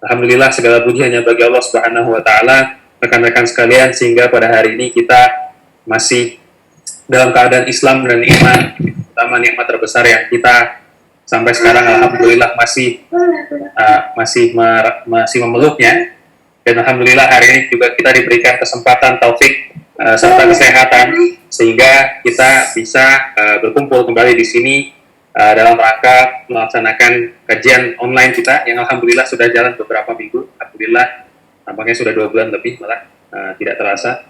Alhamdulillah segala puji hanya bagi Allah Subhanahu wa taala, rekan-rekan sekalian, sehingga pada hari ini kita masih dalam keadaan Islam dan iman, utama nikmat terbesar yang kita sampai sekarang alhamdulillah masih memeluknya. Dan alhamdulillah hari ini juga kita diberikan kesempatan, taufik serta kesehatan sehingga kita bisa berkumpul kembali di sini dalam rangka melaksanakan kajian online kita yang alhamdulillah sudah jalan beberapa minggu. Alhamdulillah nampaknya sudah 2 bulan lebih malah, tidak terasa.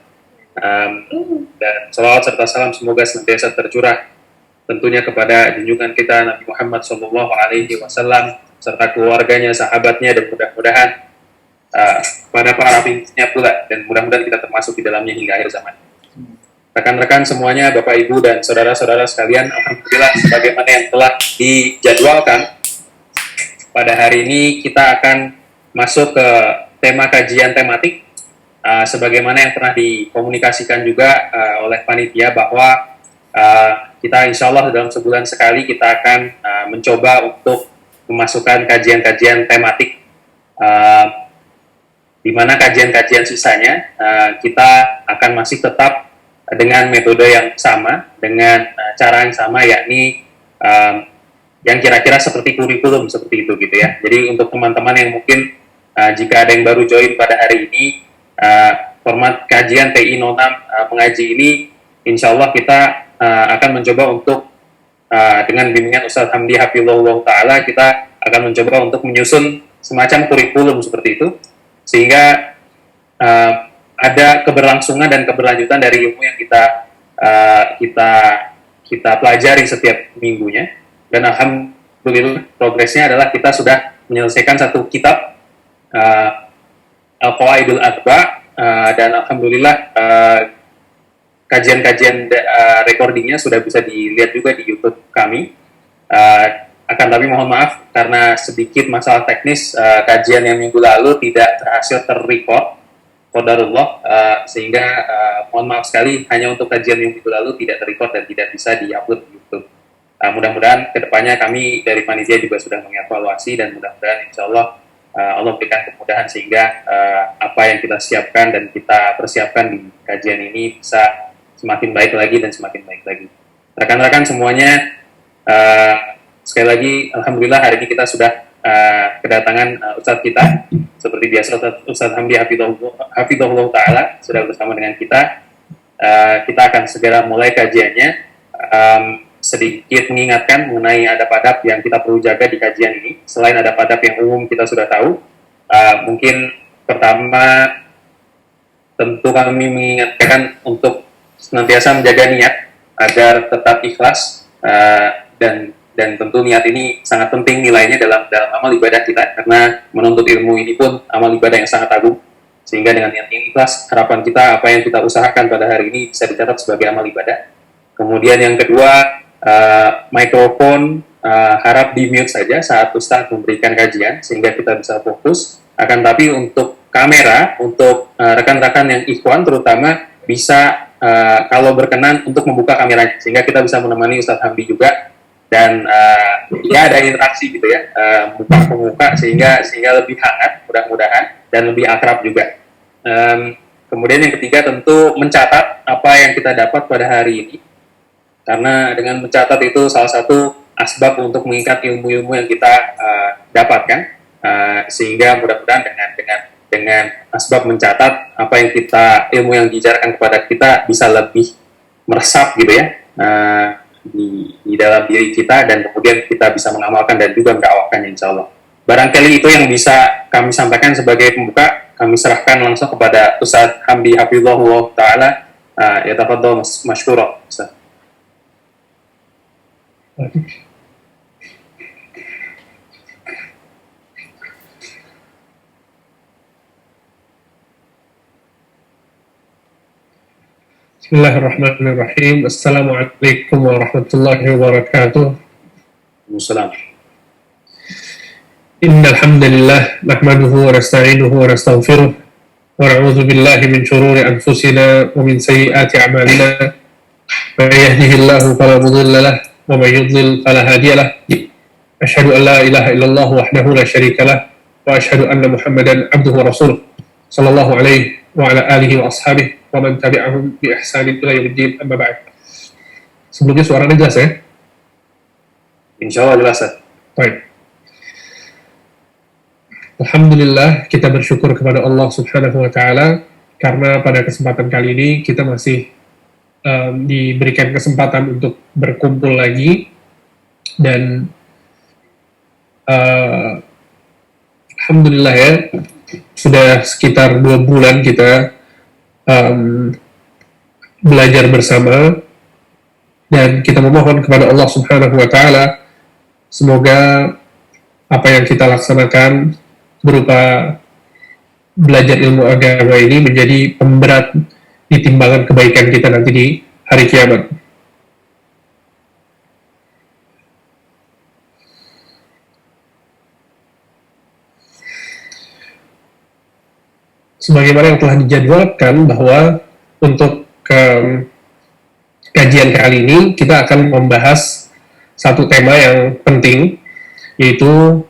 Dan salawat serta salam semoga senantiasa tercurah tentunya kepada junjungan kita Nabi Muhammad SAW serta keluarganya, sahabatnya, dan mudah-mudahan pada para pengikutnya pula, dan mudah-mudahan kita termasuk di dalamnya hingga akhir zaman. Rekan-rekan semuanya, Bapak Ibu dan saudara-saudara sekalian, alhamdulillah sebagaimana yang telah dijadwalkan pada hari ini kita akan masuk ke tema kajian tematik sebagaimana yang pernah dikomunikasikan juga oleh panitia bahwa kita insya Allah dalam sebulan sekali kita akan mencoba untuk memasukkan kajian-kajian tematik, di mana kajian-kajian sisanya kita akan masih tetap dengan metode yang sama, dengan cara yang sama, yakni yang kira-kira seperti kurikulum seperti itu gitu ya. Jadi untuk teman-teman yang mungkin jika ada yang baru join pada hari ini, format kajian TI 06 mengaji ini insya Allah kita akan mencoba untuk dengan bimbingan Ustadz Hamdi Hafizahullah Ta'ala, kita akan mencoba untuk menyusun semacam kurikulum seperti itu sehingga ada keberlangsungan dan keberlanjutan dari ilmu yang kita pelajari setiap minggunya. Dan alhamdulillah progresnya adalah kita sudah menyelesaikan satu kitab Al-Qawaidul Arba, dan alhamdulillah kajian-kajian recordingnya sudah bisa dilihat juga di YouTube kami. Akan tapi mohon maaf karena sedikit masalah teknis, kajian yang minggu lalu tidak berhasil terrecord, qadarullah, sehingga mohon maaf sekali hanya untuk kajian yang minggu lalu tidak terrecord dan tidak bisa diupload di YouTube. Mudah-mudahan kedepannya kami dari panitia juga sudah mengevaluasi dan mudah-mudahan insya Allah Allah berikan kemudahan sehingga apa yang kita siapkan dan kita persiapkan di kajian ini bisa semakin baik lagi dan semakin baik lagi. Rekan-rekan semuanya, sekali lagi alhamdulillah hari ini kita sudah kedatangan Ustadz kita seperti biasa, Ustadz Hamdi Hafizahullah Ta'ala sudah bersama dengan kita. Kita akan segera mulai kajiannya. Sedikit mengingatkan mengenai adab-adab yang kita perlu jaga di kajian ini. Selain adab-adab yang umum kita sudah tahu, mungkin pertama tentu kami mengingatkan untuk senantiasa menjaga niat agar tetap ikhlas, dan tentu niat ini sangat penting nilainya dalam amal ibadah kita, karena menuntut ilmu ini pun amal ibadah yang sangat agung, sehingga dengan niat yang ikhlas harapan kita apa yang kita usahakan pada hari ini bisa dicatat sebagai amal ibadah. Kemudian yang kedua, mikrofon harap di mute saja saat Ustadz memberikan kajian sehingga kita bisa fokus. Akan tapi untuk kamera, untuk rekan-rekan yang ikhwan terutama bisa kalau berkenan untuk membuka kameranya sehingga kita bisa menemani Ustadz Hamdi juga, dan ya ada interaksi gitu ya, muka ke muka sehingga lebih hangat mudah-mudahan dan lebih akrab juga. Kemudian yang ketiga tentu mencatat apa yang kita dapat pada hari ini, karena dengan mencatat itu salah satu asbab untuk mengikat ilmu-ilmu yang kita dapatkan, sehingga mudah-mudahan dengan asbab mencatat apa yang ilmu yang diajarkan kepada kita bisa lebih meresap gitu ya di dalam diri kita, dan kemudian kita bisa mengamalkan dan juga mendakwakannya insya Allah. Barangkali itu yang bisa kami sampaikan sebagai pembuka. Kami serahkan langsung kepada Ustadz Hamdi Hafizahullah Ta'ala. Ya tafadhol masykurah Ustadz. Bismillahirrahmanirrahim. Assalamualaikum warahmatullahi wabarakatuh. Assalamualaikum. Innal hamdalillah nahmaduhu wa nasta'inuhu wa nastaghfiruh wa na'udzu billahi min shururi anfusina wa min sayyiati a'malina. May yahdihillahu fala mudilla lahu wa may yudlil fala hadiya lahu. Asyhadu an la ilaha illallah wahdahu la syarikalah wa asyhadu anna Muhammadan abduhu wa rasuluh sallallahu alaihi wa ala alihi wa ashabihi wa man tabi'ahum bi ihsanin ila yaumiddin, amma ba'd. Sebelumnya suaranya jelas ya? Insya Allah jelas. Baik. Alhamdulillah, kita bersyukur kepada Allah Subhanahu wa Ta'ala karena pada kesempatan kali ini kita masih diberikan kesempatan untuk berkumpul lagi, dan Alhamdulillah ya, sudah sekitar 2 bulan kita belajar bersama, dan kita memohon kepada Allah Subhanahu wa Ta'ala semoga apa yang kita laksanakan berupa belajar ilmu agama ini menjadi pemberat di timbangan kebaikan kita nanti di hari kiamat. Sebagaimana yang telah dijadwalkan bahwa untuk kajian kali ini kita akan membahas satu tema yang penting, yaitu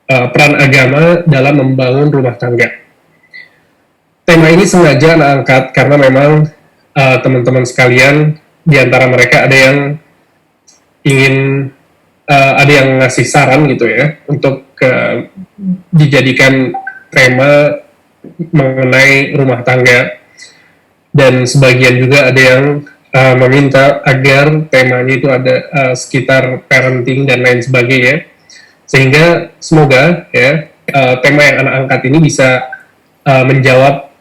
peran agama dalam membangun rumah tangga. Tema ini sengaja Ana angkat karena memang teman-teman sekalian, di antara mereka ada yang ingin ada yang ngasih saran gitu ya untuk dijadikan tema mengenai rumah tangga, dan sebagian juga ada yang meminta agar temanya itu ada sekitar parenting dan lain sebagainya. Sehingga semoga ya tema yang anak angkat ini bisa menjawab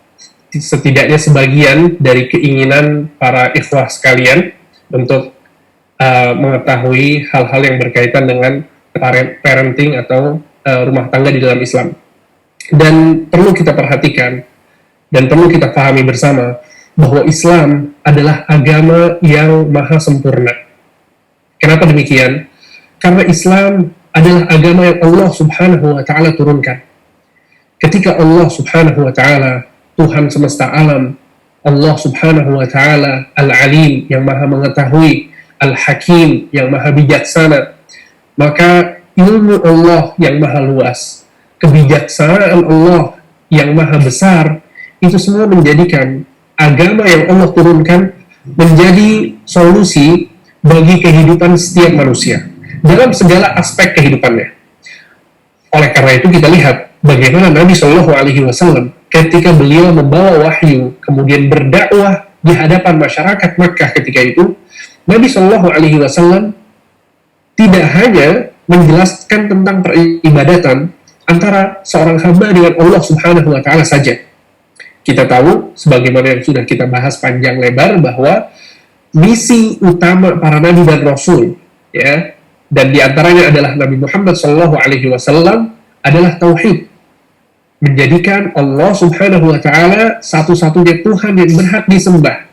setidaknya sebagian dari keinginan para ikhwah sekalian untuk mengetahui hal-hal yang berkaitan dengan parenting atau rumah tangga di dalam Islam. Dan perlu kita perhatikan dan perlu kita pahami bersama bahwa Islam adalah agama yang maha sempurna. Kenapa demikian? Karena Islam adalah agama yang Allah Subhanahu wa Ta'ala turunkan. Ketika Allah Subhanahu wa Ta'ala, Tuhan semesta alam, Allah Subhanahu wa Ta'ala Al-Alim, yang maha mengetahui, Al-Hakim, yang maha bijaksana, maka ilmu Allah yang maha luas, kebijaksanaan Allah yang maha besar, itu semua menjadikan agama yang Allah turunkan menjadi solusi bagi kehidupan setiap manusia dalam segala aspek kehidupannya. Oleh karena itu kita lihat bagaimana Nabi Shallallahu Alaihi Wasallam ketika beliau membawa wahyu kemudian berdakwah di hadapan masyarakat Makkah ketika itu, Nabi Shallallahu Alaihi Wasallam tidak hanya menjelaskan tentang peribadatan antara seorang hamba dengan Allah Subhanahu Wa Taala saja. Kita tahu sebagaimana yang sudah kita bahas panjang lebar bahwa misi utama para nabi dan rasul, ya, dan diantaranya adalah Nabi Muhammad SAW adalah tauhid, menjadikan Allah Subhanahu Wa Taala satu-satunya Tuhan yang berhak disembah,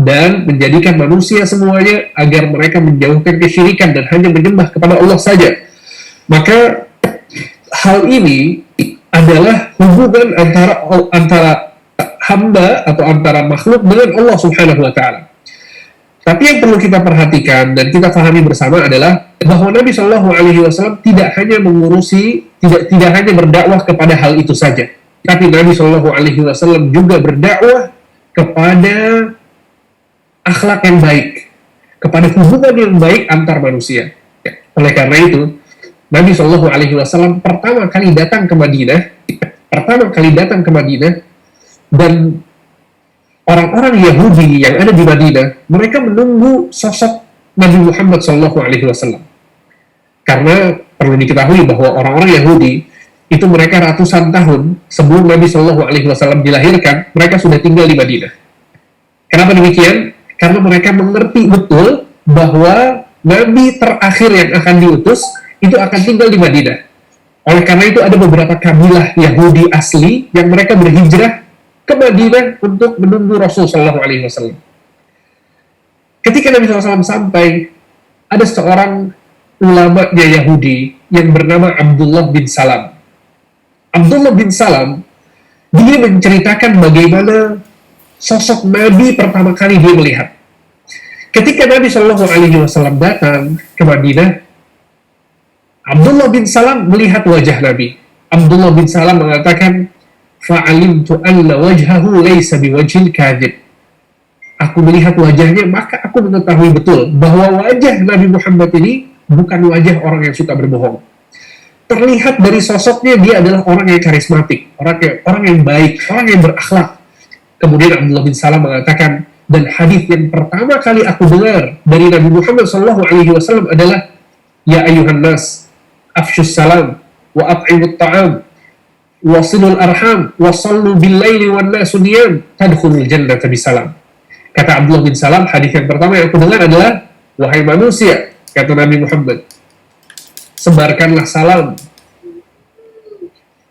dan menjadikan manusia semuanya agar mereka menjauhkan kesyirikan dan hanya menyembah kepada Allah saja. Maka hal ini adalah hubungan antara hamba atau antara makhluk dengan Allah Subhanahu Wa Taala. Tapi yang perlu kita perhatikan dan kita pahami bersama adalah bahwa Nabi Shallallahu Alaihi Wasallam tidak hanya mengurusi, tidak hanya berdakwah kepada hal itu saja, tapi Nabi Shallallahu Alaihi Wasallam juga berdakwah kepada akhlak yang baik, kepada hubungan yang baik antar manusia. Oleh karena itu, Nabi Shallallahu Alaihi Wasallam pertama kali datang ke Madinah, dan orang-orang Yahudi yang ada di Madinah, mereka menunggu sosok Nabi Muhammad SAW. Karena perlu diketahui bahwa orang-orang Yahudi itu mereka ratusan tahun sebelum Nabi SAW dilahirkan, mereka sudah tinggal di Madinah. Kenapa demikian? Karena mereka mengerti betul bahwa Nabi terakhir yang akan diutus itu akan tinggal di Madinah. Oleh karena itu ada beberapa kabilah Yahudi asli yang mereka berhijrah ke Madinah untuk menunggu Rasul Shallallahu Alaihi Wasallam. Ketika Nabi SAW sampai, ada seorang ulama Yahudi yang bernama Abdullah bin Salam. Abdullah bin Salam, dia menceritakan bagaimana sosok Nabi pertama kali dia melihat. Ketika Nabi Shallallahu Alaihi Wasallam datang ke Madinah, Abdullah bin Salam melihat wajah Nabi. Abdullah bin Salam mengatakan, fa'alimtu anna wajhahu laysa biwajhil kadhib. Aku melihat wajahnya, maka aku mengetahui betul bahwa wajah Nabi Muhammad ini bukan wajah orang yang suka berbohong. Terlihat dari sosoknya dia adalah orang yang karismatik, orang yang baik, orang yang berakhlak. Kemudian Abdullah bin Salam mengatakan, dan hadis yang pertama kali aku dengar dari Nabi Muhammad SAW adalah, ya ayuhan nas, afshus salam, wa at'imut ta'am, wasilul arham, wasallu bil laili wan nasu niyam, tadkhulul jannata bisalam. Kata Abdullah bin Salam, hadis yang pertama yang aku dengar adalah, wahai manusia, kata Nabi Muhammad, sebarkanlah salam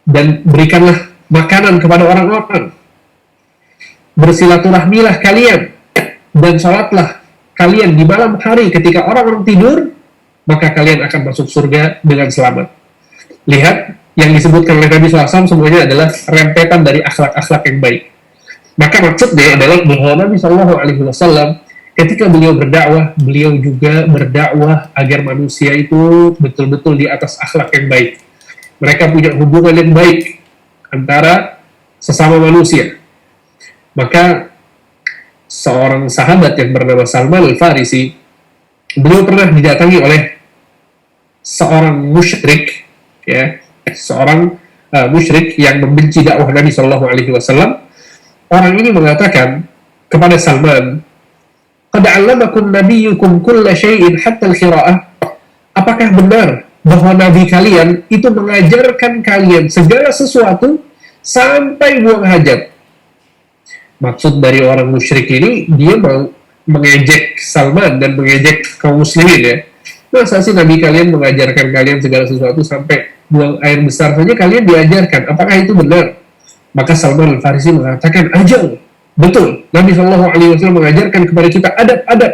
dan berikanlah makanan kepada orang-orang. Bersilaturahmilah kalian dan sholatlah kalian di malam hari ketika orang-orang tidur, maka kalian akan masuk surga dengan selamat. Lihat, yang disebutkan oleh Nabi SAW semuanya adalah rentetan dari akhlak-akhlak yang baik. Maka maksudnya adalah bahwa Nabi SAW ketika beliau berdakwah, beliau juga berdakwah agar manusia itu betul-betul di atas akhlak yang baik. Mereka punya hubungan yang baik antara sesama manusia. Maka seorang sahabat yang bernama Salman Al-Farisi, beliau pernah didatangi oleh seorang musyrik, ya, seorang musyrik yang membenci dakwah Nabi SAW. Orang ini mengatakan kepada Salman, qad 'allamakum nabiyyukum kulla syai'in hatta al-qira'ah. Apakah benar bahwa nabi kalian itu mengajarkan kalian segala sesuatu sampai buang hajat? Maksud dari orang musyrik ini, dia mau mengejek Salman dan mengejek kaum muslimin, ya. Masa sih nabi kalian mengajarkan kalian segala sesuatu sampai buang air besar saja kalian diajarkan? Apakah itu benar? Maka Salman Al-Farisi mengatakan, ajal, betul. Nabi SAW mengajarkan kepada kita adab-adab.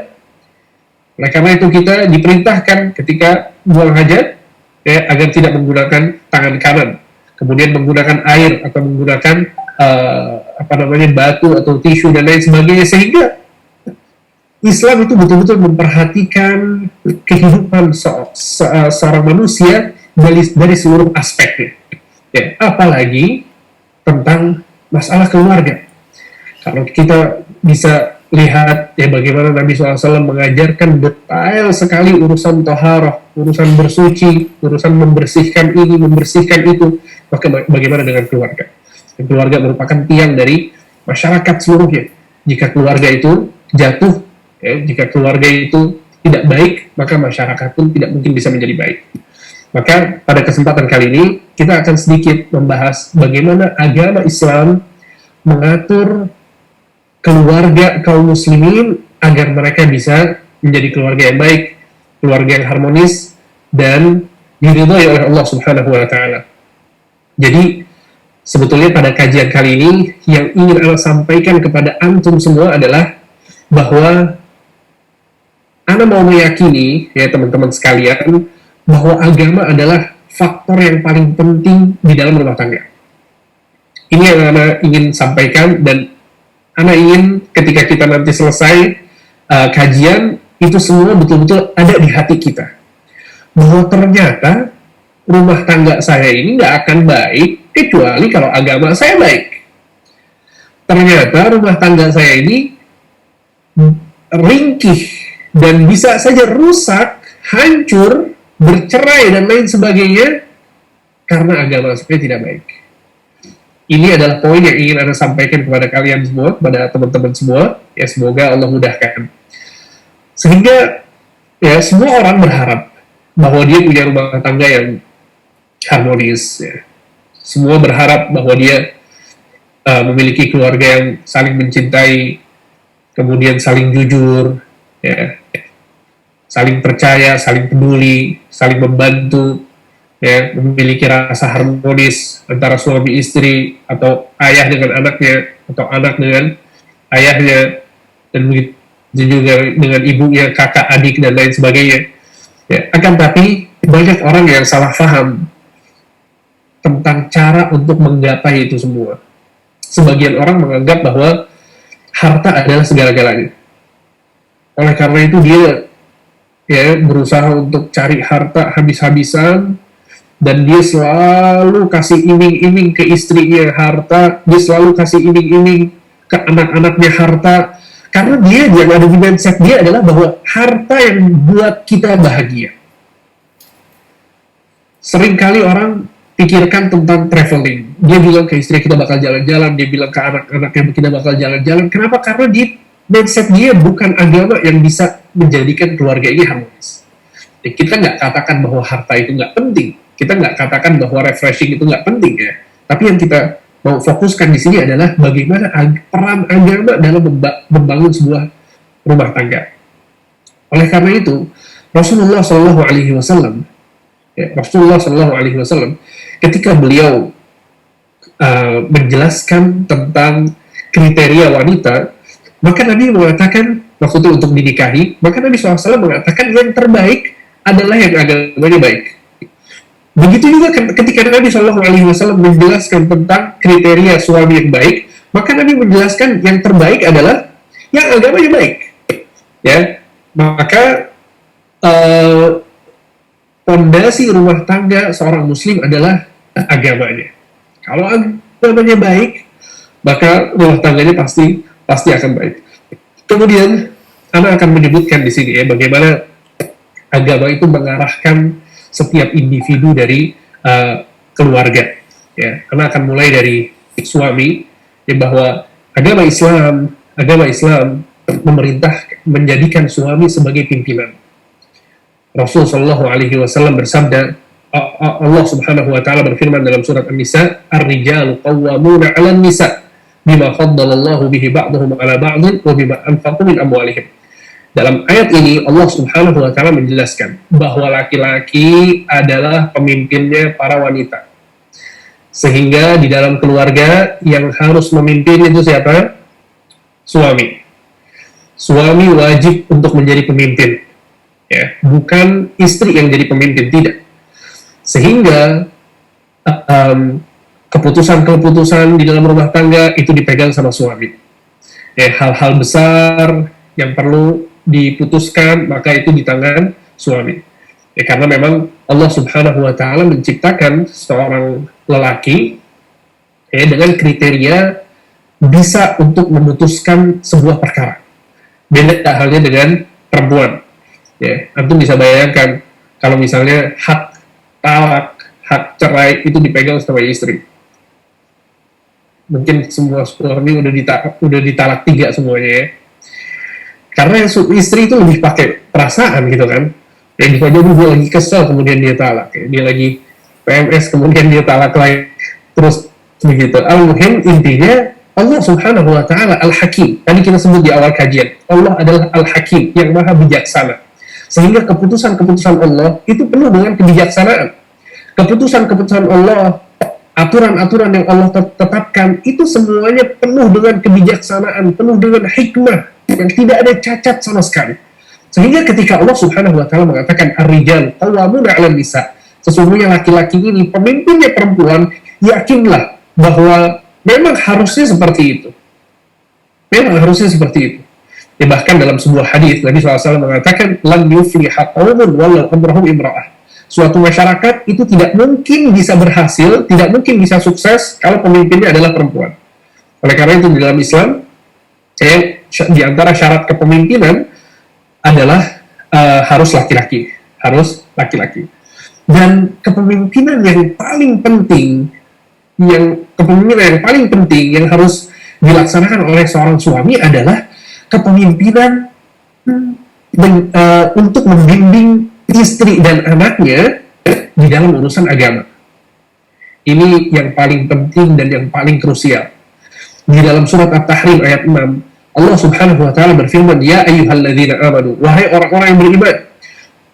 Oleh karena itu kita diperintahkan ketika buang hajat, ya, agar tidak menggunakan tangan kanan, kemudian menggunakan air atau menggunakan batu atau tisu dan lain sebagainya, sehingga Islam itu betul-betul memperhatikan kehidupan seorang manusia dari seluruh aspeknya. Ya, apalagi tentang masalah keluarga. Kalau kita bisa lihat ya bagaimana Nabi SAW mengajarkan detail sekali urusan toharoh, urusan bersuci, urusan membersihkan ini, membersihkan itu, maka bagaimana dengan keluarga? Dan keluarga merupakan tiang dari masyarakat seluruhnya. Jika keluarga itu jatuh, ya, jika keluarga itu tidak baik, maka masyarakat pun tidak mungkin bisa menjadi baik. Maka pada kesempatan kali ini kita akan sedikit membahas bagaimana agama Islam mengatur keluarga kaum muslimin agar mereka bisa menjadi keluarga yang baik, keluarga yang harmonis, dan diridhai oleh Allah Subhanahu wa Ta'ala. Jadi sebetulnya pada kajian kali ini yang ingin Ana sampaikan kepada antum semua adalah bahwa Ana mau meyakini, ya teman-teman sekalian, bahwa agama adalah faktor yang paling penting di dalam rumah tangga. Ini yang Ana ingin sampaikan, dan Ana ingin ketika kita nanti selesai kajian, itu semua betul-betul ada di hati kita. Bahwa ternyata rumah tangga saya ini nggak akan baik kecuali kalau agama saya baik. Ternyata rumah tangga saya ini ringkih dan bisa saja rusak, hancur, bercerai dan lain sebagainya karena agama saya tidak baik. Ini adalah poin yang ingin Anda sampaikan kepada kalian semua, kepada teman-teman semua. Ya, semoga Allah mudahkan. Sehingga ya semua orang berharap bahwa dia punya rumah tangga yang harmonis. Ya. Semua berharap bahwa dia memiliki keluarga yang saling mencintai, kemudian saling jujur, ya, saling percaya, saling peduli, saling membantu, ya, memiliki rasa harmonis antara suami istri, atau ayah dengan anaknya, atau anak dengan ayahnya, dan begitu juga dengan ibunya, kakak, adik, dan lain sebagainya. Ya, akan tapi banyak orang yang salah paham tentang cara untuk menggapai itu semua. Sebagian orang menganggap bahwa harta adalah segala-galanya. Oleh karena itu dia ya, berusaha untuk cari harta habis-habisan, dan dia selalu kasih iming-iming ke istrinya harta, dia selalu kasih iming-iming ke anak-anaknya harta, karena dia yang ada di mindset dia adalah bahwa harta yang buat kita bahagia. Seringkali orang pikirkan tentang traveling. Dia bilang ke istri kita bakal jalan-jalan, dia bilang ke anak-anaknya kita bakal jalan-jalan. Kenapa? Karena di mindset dia bukan agama yang bisa menjadikan keluarga ini harmonis. Ya, kita nggak katakan bahwa harta itu nggak penting. Kita nggak katakan bahwa refreshing itu nggak penting ya. Tapi yang kita mau fokuskan di sini adalah bagaimana peran agama dalam membangun sebuah rumah tangga. Oleh karena itu, Rasulullah Shallallahu Alaihi Wasallam, ketika beliau menjelaskan tentang kriteria wanita, maka Nabi mengatakan, maksudnya untuk dinikahi, maka Nabi SAW mengatakan yang terbaik adalah yang agamanya baik. Begitu juga ketika Nabi SAW menjelaskan tentang kriteria suami yang baik, maka Nabi menjelaskan yang terbaik adalah yang agamanya baik. Ya, maka fondasi rumah tangga seorang muslim adalah agamanya. Kalau agamanya baik, maka rumah tangganya pasti akan baik. Kemudian, Ana akan menyebutkan di sini ya bagaimana agama itu mengarahkan setiap individu dari keluarga. Ya, Ana akan mulai dari suami, ya, bahwa agama Islam memerintah menjadikan suami sebagai pimpinan. Rasul Shallallahu Alaihi Wasallam bersabda, Allah Subhanahu Wa Taala berfirman dalam surat An-Nisa, "Ar-rijalu qawwamuna 'alan nisa, bima faddalallahu bihi ba'dahum 'ala ba'din wa bima anfaqu min amwalihim." Dalam ayat ini Allah Subhanahu Wa Taala menjelaskan bahwa laki-laki adalah pemimpinnya para wanita. Sehingga di dalam keluarga yang harus memimpin itu siapa? Suami. Suami wajib untuk menjadi pemimpin, ya, bukan istri yang jadi pemimpin, tidak. Sehingga keputusan-keputusan di dalam rumah tangga itu dipegang sama suami. Ya, hal-hal besar yang perlu diputuskan maka itu di tangan suami. Ya, karena memang Allah Subhanahu Wa Taala menciptakan seorang lelaki ya dengan kriteria bisa untuk memutuskan sebuah perkara. Beda halnya dengan perempuan. Ya, antum bisa bayangkan kalau misalnya hak talak, hak cerai itu dipegang sama istri. Mungkin semua suami udah ditalak 3 semuanya ya. Karena istri itu lebih pakai perasaan gitu kan. Yang bisa jadi dia lagi kesel kemudian dia talak. Ya. Dia lagi PMS kemudian dia talak lagi. Terus begitu. Al-muhim intinya Allah Subhanahu Wa Taala Al-Hakim. Tadi kita sebut di awal kajian. Allah adalah Al-Hakim yang maha bijaksana. Sehingga keputusan-keputusan Allah itu penuh dengan kebijaksanaan. Keputusan-keputusan Allah, aturan-aturan yang Allah tetapkan itu semuanya penuh dengan kebijaksanaan, penuh dengan hikmah yang tidak ada cacat sama sekali. Sehingga ketika Allah Subhanahu Wa Taala mengatakan ar-rijal qawwamuna 'alan nisa, sesungguhnya laki-laki ini pemimpinnya perempuan, yakinlah bahwa memang harusnya seperti itu. Memang harusnya seperti itu. Ya, bahkan dalam sebuah hadis Nabi SAW mengatakan lan yufliha qaumun walau amrahum imra'ah. Suatu masyarakat itu tidak mungkin bisa berhasil, tidak mungkin bisa sukses kalau pemimpinnya adalah perempuan. Oleh karena itu di dalam Islam, di antara syarat kepemimpinan adalah harus laki-laki. Dan kepemimpinan yang paling penting, yang harus dilaksanakan oleh seorang suami adalah kepemimpinan untuk membimbing istri dan anaknya di dalam urusan agama. Ini yang paling penting dan yang paling krusial. Di dalam surat At-Tahrim ayat 6, Allah Subhanahu Wa Taala berfirman, "Ya ayyuhalladzina amanu, wahai orang-orang yang beriman,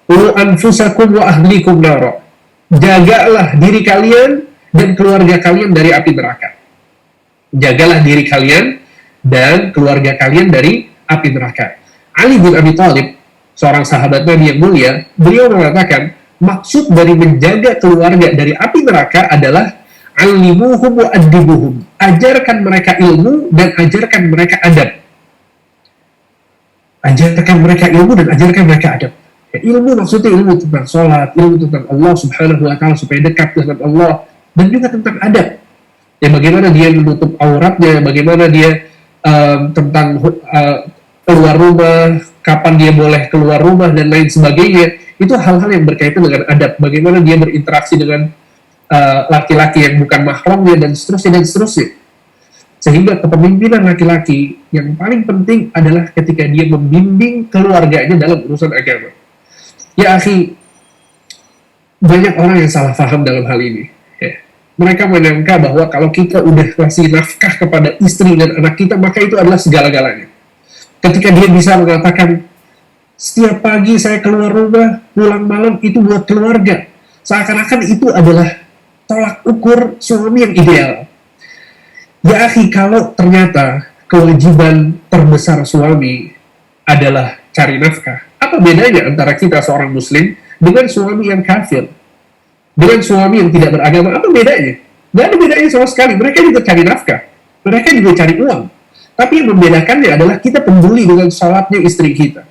qu anfusakum wa ahlikum nara." Jagalah diri kalian dan keluarga kalian dari api neraka. Jagalah diri kalian dan keluarga kalian dari api neraka. Ali bin Abi Thalib, seorang sahabat Nabi yang mulia, beliau mengatakan, maksud dari menjaga keluarga dari api neraka adalah alimuhum wa adibuhum. Ajarkan mereka ilmu dan ajarkan mereka adab. Ajarkan mereka ilmu dan ajarkan mereka adab. Ya, ilmu maksudnya ilmu tentang sholat, ilmu tentang Allah Subhanahu wa Ta'ala supaya dekat dengan Allah, dan juga tentang adab. Ya, bagaimana dia menutup auratnya, bagaimana dia tentang keluar rumah, kapan dia boleh keluar rumah dan lain sebagainya. Itu hal-hal yang berkaitan dengan adab. Bagaimana dia berinteraksi dengan laki-laki yang bukan mahramnya dan seterusnya dan seterusnya. Sehingga kepemimpinan laki-laki yang paling penting adalah ketika dia membimbing keluarganya dalam urusan agama. Ya akhi, banyak orang yang salah paham dalam hal ini. Ya. Mereka menyangka bahwa kalau kita udah kasih nafkah kepada istri dan anak kita, maka itu adalah segala-galanya. Ketika dia bisa mengatakan, setiap pagi saya keluar rumah, pulang malam itu buat keluarga. Seakan-akan itu adalah tolak ukur suami yang ideal. Ya akhi, kalau ternyata kewajiban terbesar suami adalah cari nafkah, apa bedanya antara kita seorang muslim dengan suami yang kafir? Dengan suami yang tidak beragama, apa bedanya? Tidak ada bedanya sama sekali. Mereka juga cari nafkah. Mereka juga cari uang. Tapi yang membedakannya adalah kita peduli dengan sholatnya istri kita.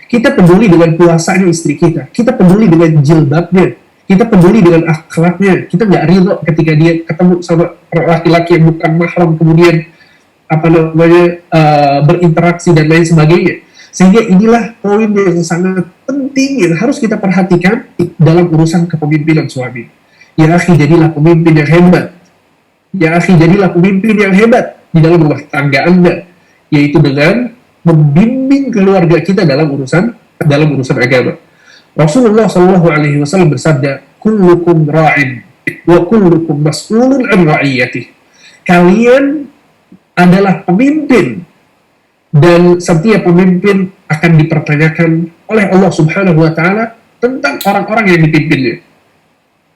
Kita peduli dengan puasanya istri kita. Kita peduli dengan jilbabnya. Kita peduli dengan akhlaknya. Kita nggak ridho ketika dia ketemu sama laki-laki yang bukan mahram, kemudian berinteraksi dan lain sebagainya. Sehingga inilah poin yang sangat penting yang harus kita perhatikan dalam urusan kepemimpinan suami. Ya akhi, jadilah pemimpin yang hebat. Ya akhi, jadilah pemimpin yang hebat di dalam rumah tangga Anda, yaitu dengan membimbing keluarga kita dalam urusan agama. Rasulullah SAW bersabda, "Kullukum ra'in wa kullukum mas'ulun an ra'iyatih." Kalian adalah pemimpin, dan setiap pemimpin akan dipertanyakan oleh Allah Subhanahu wa Ta'ala tentang orang-orang yang dipimpinnya.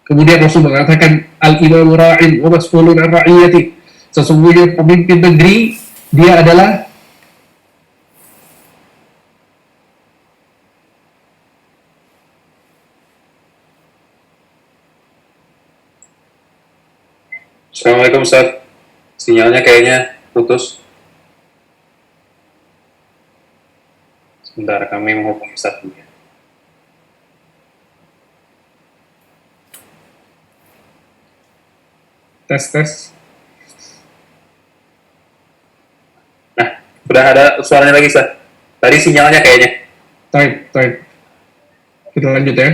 Kemudian Rasul mengatakan, "Al-imamu ra'in wa mas'ulun an ra'iyatih." Sesungguhnya pemimpin negeri, dia adalah Assalamualaikum Ustaz. Sinyalnya kayaknya putus. Sebentar, kami menghubungi Ustaz dulu ya. tes. Nah, sudah ada suaranya lagi Ustaz. Tadi sinyalnya kayaknya. Taib. Kita lanjut ya.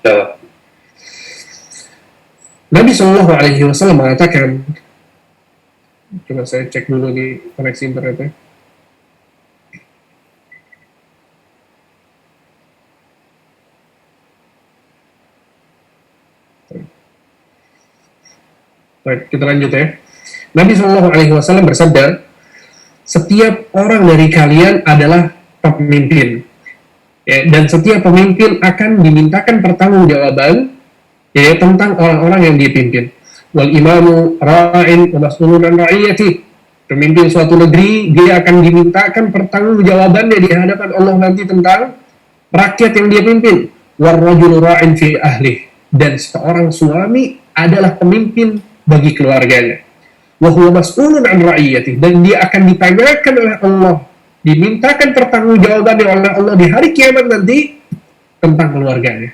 Coba. Nabi Shallallahu Alaihi Wasallam mengatakan, coba saya cek dulu di koneksi internetnya. Baik, kita lanjut ya. Nabi Shallallahu Alaihi Wasallam bersabda, setiap orang dari kalian adalah pemimpin, ya, dan setiap pemimpin akan dimintakan pertanggungjawaban, ya, tentang orang-orang yang dia pimpin. Wal imamu ra'in wa mas'ulun an ra'iyati. Pemimpin suatu negeri, dia akan dimintakan pertanggungjawabannya di hadapan Allah nanti tentang rakyat yang dia pimpin. War rajulu ra'in fi ahli. Dan seorang suami adalah pemimpin bagi keluarganya. Wa huwa mas'ulun an ra'iyati. Dan dia akan ditanyakan oleh Allah, dimintakan pertanggungjawabannya oleh Allah di hari kiamat nanti tentang keluarganya.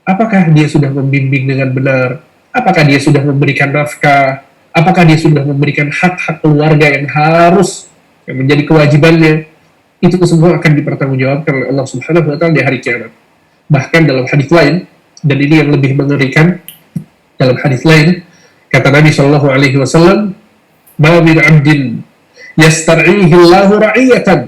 Apakah dia sudah membimbing dengan benar? Apakah dia sudah memberikan nafkah? Apakah dia sudah memberikan hak-hak keluarga yang menjadi kewajibannya? Itu semua akan dipertanggungjawabkan oleh Allah Subhanahu wa Ta'ala di hari kiamat. Bahkan dalam hadis lain, dan ini yang lebih mengerikan, dalam hadis lain kata Nabi Shallallahu Alaihi Wasallam, "Ma min 'abdin yastar'ihi Allahu ra'iyatan,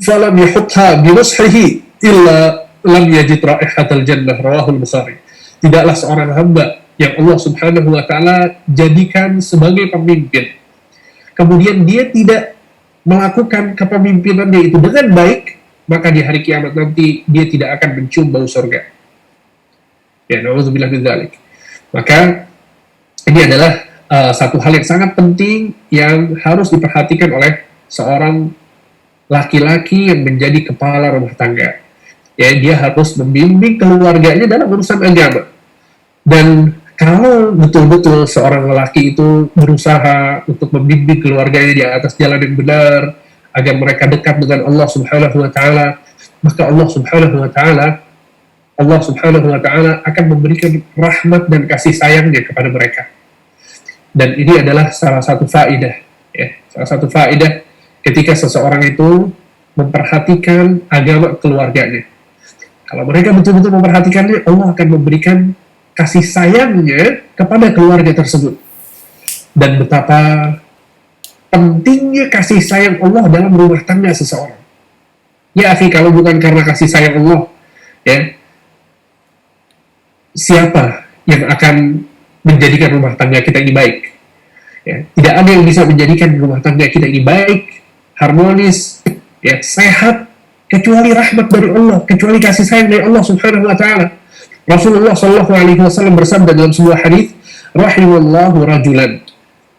falam yahutha bi nushihi illa lam yajid raihatal jannah." Rawahul Bukhari. Tidaklah seorang hamba yang Allah Subhanahu wa Ta'ala jadikan sebagai pemimpin, kemudian dia tidak melakukan kepemimpinannya itu dengan baik, maka di hari kiamat nanti dia tidak akan mencium bau surga. Ya, na'udzubillah min dzalik. Maka ini adalah satu hal yang sangat penting yang harus diperhatikan oleh seorang laki-laki yang menjadi kepala rumah tangga. Ya, dia harus membimbing keluarganya dalam urusan agama. Dan kalau betul-betul seorang lelaki itu berusaha untuk membimbing keluarganya di atas jalan yang benar, agar mereka dekat dengan Allah Subhanahu wa Ta'ala, maka Allah Subhanahu wa taala akan memberikan rahmat dan kasih sayangnya kepada mereka. Dan ini adalah salah satu faedah, ya, salah satu faedah ketika seseorang itu memperhatikan agama keluarganya. Kalau mereka betul-betul memperhatikannya, Allah akan memberikan kasih sayangnya kepada keluarga tersebut. Dan betapa pentingnya kasih sayang Allah dalam rumah tangga seseorang. Ya, akhi, kalau bukan karena kasih sayang Allah, ya, siapa yang akan menjadikan rumah tangga kita ini baik? Ya, tidak ada yang bisa menjadikan rumah tangga kita ini baik, harmonis, ya, sehat, kecuali rahmat dari Allah, kecuali kasih sayang dari Allah Subhanahu wa taala. Rasulullah Shallallahu alaihi wasallam bersabda dalam sebuah hadis, "Rahimallahu rajulan."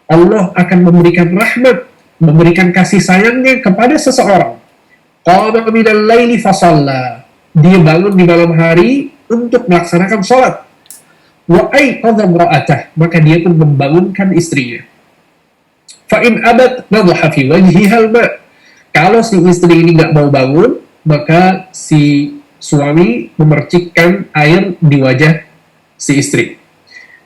Allah akan memberikan rahmat, memberikan kasih sayangnya kepada seseorang. Qama minal laili fasalla. Dia bangun di malam hari untuk melaksanakan sholat. Wa aiqadha imra'atah, maka dia pun membangunkan istrinya. Fa in abat nadha fi wajhiha al-ma'. Kalau si istri ini nggak mau bangun, maka si suami memercikkan air di wajah si istri.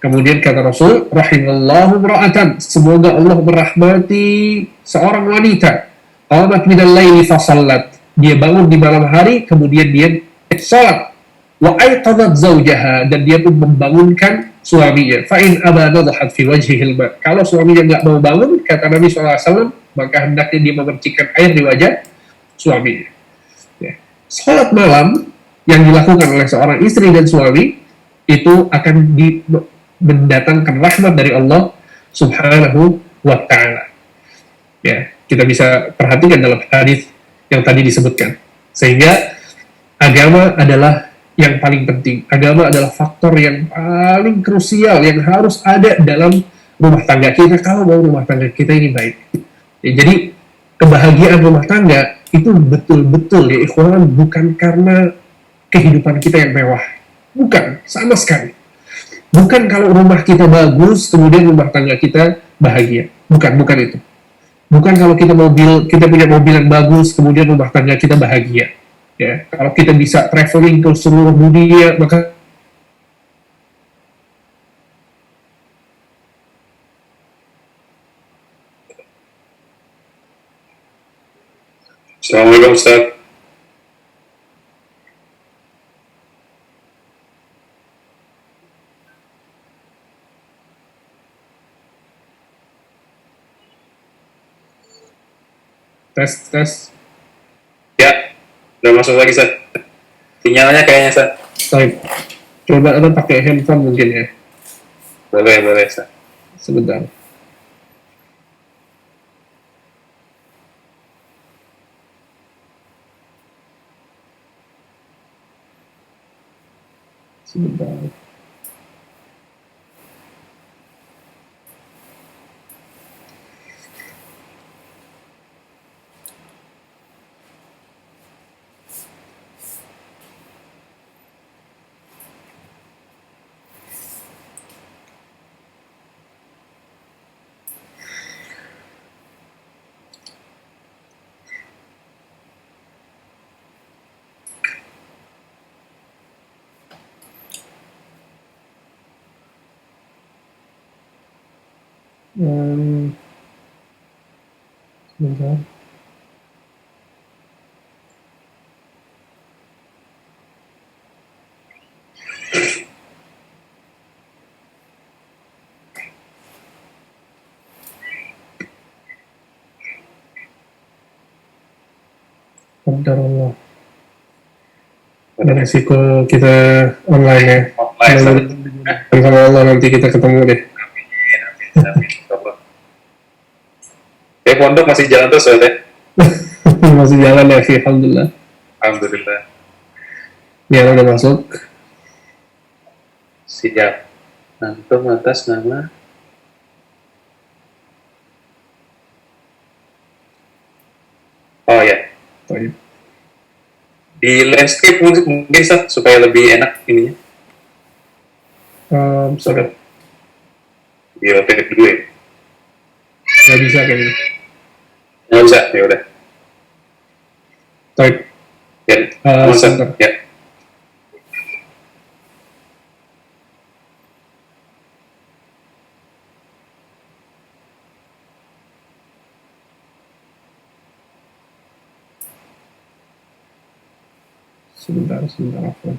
Kemudian kata Rasul, rahimallahu imra'atan, semoga Allah merahmati seorang wanita. Qamat minal laili fasallat. Dia bangun di malam hari, kemudian dia salat. Wa aiqadhat zawjaha, dan dia pun membangunkan suaminya. Fa in aba nadhat fi wajhihil ma. Kalau suaminya nggak mau bangun, kata Nabi SAW, maka hendaknya dia memercikkan air di wajah suaminya. Ya. Salat malam yang dilakukan oleh seorang istri dan suami itu akan mendatangkan rahmat dari Allah Subhanahu wa taala. Ya, kita bisa perhatikan dalam hadis yang tadi disebutkan. Sehingga agama adalah yang paling penting. Agama adalah faktor yang paling krusial yang harus ada dalam rumah tangga kita kalau mau rumah tangga kita ini baik. Ya, jadi kebahagiaan rumah tangga itu betul-betul, ya ikhwan, bukan karena kehidupan kita yang mewah. Bukan, sama sekali. Bukan kalau rumah kita bagus, kemudian rumah tangga kita bahagia. Bukan itu. Bukan kalau kita punya mobil yang bagus, kemudian rumah tangga kita bahagia. Ya, kalau kita bisa traveling ke seluruh dunia, maka Assalamualaikum Ustaz. tes. Ya, udah masuk lagi Ustaz. Sinyalnya kayaknya Ustaz. Baik. Coba Anda pakai handphone mungkin ya. Boleh Ustaz. Sebentar. Sebentar. Allah. Ada resiko kita online ya. Online. Sama Allah nanti kita ketemu deh. Amin. Pondok masih jalan terus ya? Masih jalan ya, alhamdulillah. Alhamdulillah. Ya, udah masuk. Siap. Antum atas nama ya. Di landscape mungkin Ustaz, supaya lebih enak ininya. Sorry. Di rotate dulu ya. Nggak bisa kayaknya. Nggak bisa, ya udah. Baik. Ya, Ustaz. Sebentar. Ya. Sebentar, Afwan.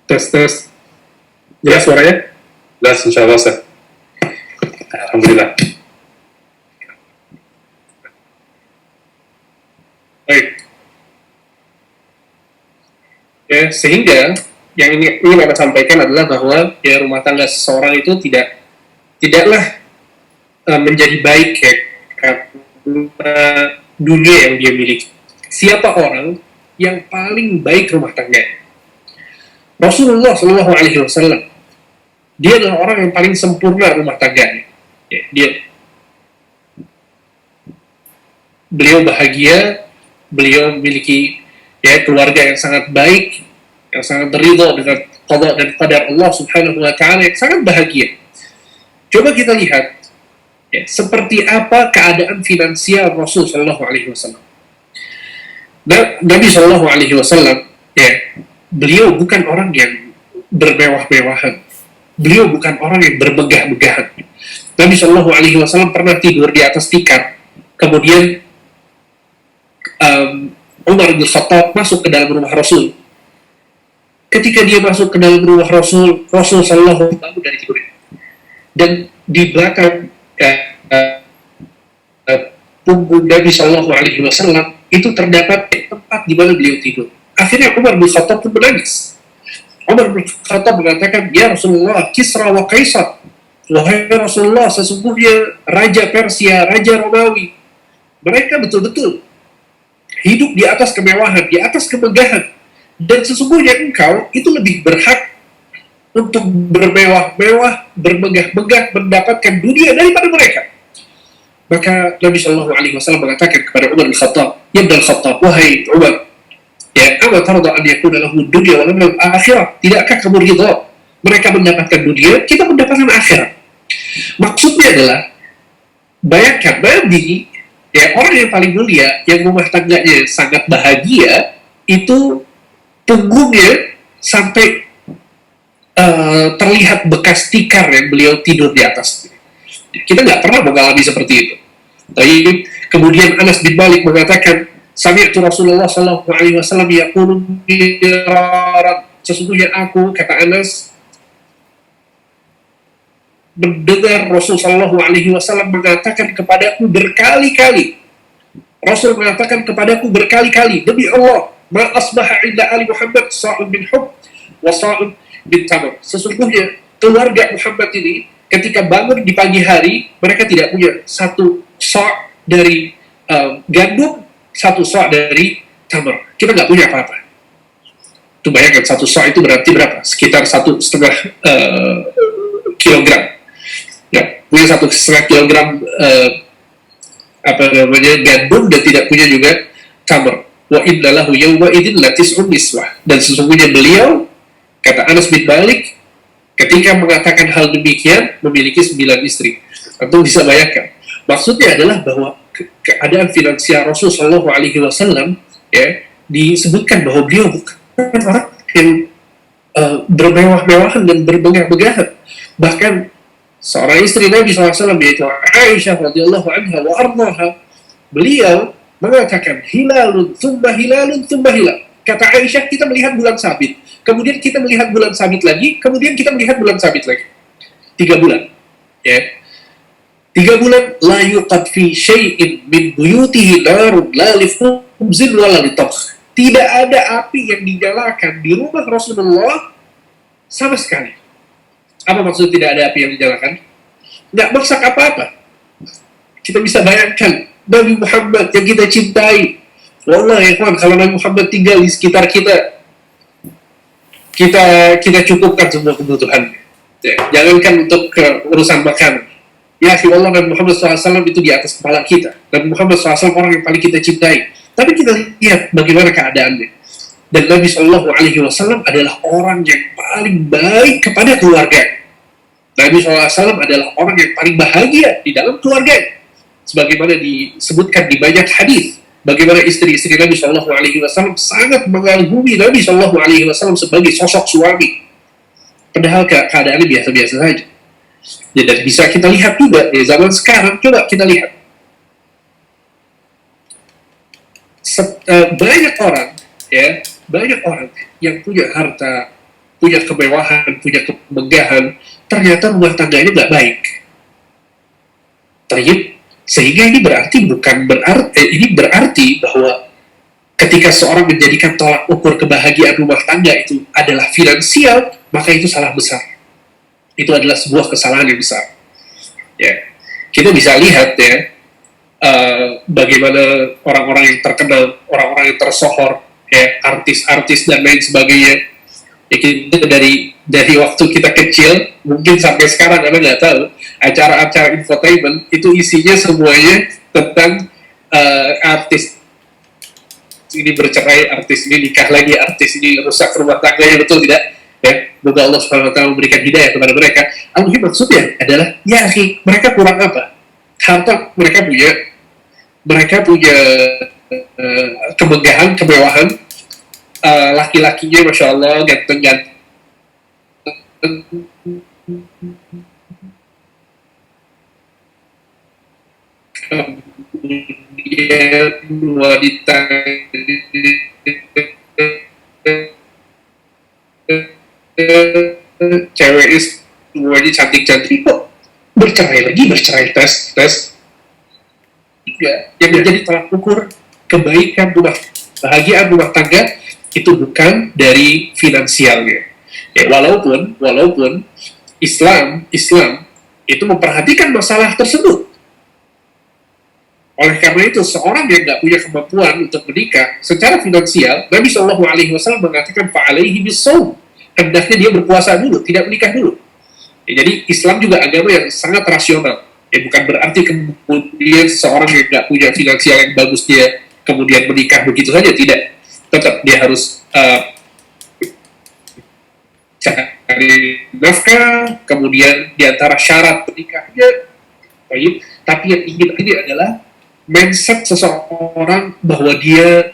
Tes. Jelas suaranya? Jelas, insya Allah, Ustaz. Alhamdulillah. Baik. Ya, sehingga yang ingin saya sampaikan adalah bahwa ya rumah tangga seseorang itu tidaklah menjadi baik ya karena dunia yang dia miliki. Siapa orang yang paling baik rumah tangga? Rasulullah Shallallahu Alaihi Wasallam. Dia adalah orang yang paling sempurna rumah tangganya. Ya, beliau bahagia, beliau memiliki ya keluarga yang sangat baik, yang sangat ridha dengan qada dan qadar Allah Subhanahu wa taala, yang sangat bahagia. Coba kita lihat ya, seperti apa keadaan finansial Rasul Shallallahu Alaihi Wasallam. Nabi Shallallahu Alaihi Wasallam ya, beliau bukan orang yang bermewah-mewahan. Beliau bukan orang yang bermegah-megahan. Nabi Shallallahu Alaihi Wasallam pernah tidur di atas tikar. Kemudian Umar bin Khattab masuk ke dalam rumah Rasul. Ketika dia masuk ke dalam rumah Rasul Shallallahu Alaihi Wasallam dari tidurnya. Dan di belakang punggung Nabi Shallallahu Alaihi Wasallam itu terdapat tempat di mana beliau tidur. Akhirnya Umar bin Khattab pun menangis. Umar bin Khattab mengatakan, "Ya Rasulullah, Kisra wa Kaisar, wahai Rasulullah, sesungguhnya Raja Persia, Raja Romawi, mereka betul-betul hidup di atas kemewahan, di atas kemegahan, dan sesungguhnya engkau itu lebih berhak untuk bermewah-mewah, bermegah-megah, mendapatkan dunia daripada mereka." Maka Nabi Shallallahu Alaihi Wasallam mengatakan kepada Umar bin Khattab, "Ya Ibn Khattab, wahai Umar, ya, ama tarda an yakuna lahu dunya wa lahu akhirah? Tidakkah kamu ridha mereka mendapatkan dunia, kita mendapatkan akhirat?" Maksudnya adalah, bayangkan Nabi, ya orang yang paling mulia, yang rumah tangganya sangat bahagia, itu punggungnya sampai terlihat bekas tikar yang beliau tidur di atas. Kita nggak pernah mengalami seperti itu. Tapi kemudian Anas bin Malik mengatakan, "Sami'tu Rasulullah sallallahu alaihi wasallam yaqulu miraran." Sesungguhnya aku, kata Anas, mendengar Rasul sallallahu alaihi wasallam mengatakan kepadaku berkali-kali. Rasul mengatakan kepadaku berkali-kali, "Demi Allah, ma asbaha inda ali Muhammad sa'un bin hub wa sa'un bin tamar." Sesungguhnya keluarga Muhammad ini ketika bangun di pagi hari, mereka tidak punya satu sa' dari gandum, satu sa' dari tamar. Kita nggak punya apa-apa. Itu bayangkan, satu sa' itu berarti berapa? Sekitar 1,5 kilogram. Ya, punya 1,5 kilogram gandum, dan tidak punya juga tamar. Wa inna lahu yawma idin latis'un niswah. Dan sesungguhnya beliau, kata Anas bin Malik, ketika mengatakan hal demikian, memiliki 9 istri. Tentu bisa bayangkan. Maksudnya adalah bahwa keadaan finansial Rasul Shallallahu Alaihi Wasallam ya, disebutkan bahwa beliau bukan orang yang bermewah-mewahan dan bermegah-megahan. Bahkan seorang istri Nabi SAW, yaitu Aisyah radhiyallahu anha wa ardaha, beliau mengatakan, "Hilalun thumma hilalun thumma hilal." Kata Aisyah, kita melihat bulan sabit, kemudian kita melihat bulan sabit lagi, kemudian kita melihat bulan sabit lagi. 3 bulan. Ya. 3 bulan, la yuqad fi syai'in min buyutihi narun la li khubzin wa la li tabkh. Tidak ada api yang dinyalakan di rumah Rasulullah sama sekali. Apa maksud tidak ada api yang dinyalakan? Nggak masak apa-apa. Kita bisa bayangkan, Nabi Muhammad yang kita cintai, wallahi ya kawan, kalau Nabi Muhammad tinggal di sekitar kita, kita cukupkan semua kebutuhan. Ya, jangankan untuk urusan makanan. Ya, Allah dan Muhammad SAW itu di atas kepala kita. Dan Muhammad SAW orang yang paling kita cintai. Tapi kita lihat bagaimana keadaannya. Dan Nabi SAW adalah orang yang paling baik kepada keluarga. Nabi SAW adalah orang yang paling bahagia di dalam keluarga. Sebagaimana disebutkan di banyak hadis, bagaimana istri-istri Nabi SAW sangat mengagumi Nabi SAW sebagai sosok suami. Padahal keadaannya biasa-biasa saja. Ya, dan bisa kita lihat juga di zaman sekarang, coba kita lihat. Banyak orang yang punya harta, punya kemewahan, punya kemegahan, ternyata rumah tangganya nggak baik. Sehingga ini berarti bahwa ketika seorang menjadikan tolak ukur kebahagiaan rumah tangga itu adalah finansial, maka itu salah besar. Itu adalah sebuah kesalahan yang besar. Ya, kita bisa lihat ya, bagaimana orang-orang yang terkenal, orang-orang yang tersohor, ya, artis-artis dan lain sebagainya. Ya, kita dari waktu kita kecil, mungkin sampai sekarang Anda nggak tahu, acara-acara infotainment itu isinya semuanya tentang artis ini bercerai, artis ini nikah lagi, artis ini rusak rumah tangganya, betul tidak? Ya, semoga Allah SWT memberikan hidayah kepada mereka. Al-Muhim maksudnya adalah, ya, mereka kurang apa? Harta mereka punya kemegahan, kemewahan, laki-lakinya Masya Allah ganteng-ganteng, kemudian wanita ceweknya semuanya cantik-cantik, kok bercerai tes yang menjadi tolak ukur kebaikan bahagiaan rumah tangga itu bukan dari finansialnya. Ya, walaupun Islam itu memperhatikan masalah tersebut. Oleh karena itu, seorang yang nggak punya kemampuan untuk menikah secara finansial, Nabi SAW mengatakan fa'alaihi bis-shaum, hendaknya dia berpuasa dulu, tidak menikah dulu. Ya, jadi Islam juga agama yang sangat rasional. Ya, bukan berarti kemudian seorang yang nggak punya finansial yang bagus dia kemudian menikah begitu saja, tidak. Tetap dia harus cari nafkah, kemudian diantara syarat menikahnya, tapi yang ingin ini adalah mindset seseorang bahwa dia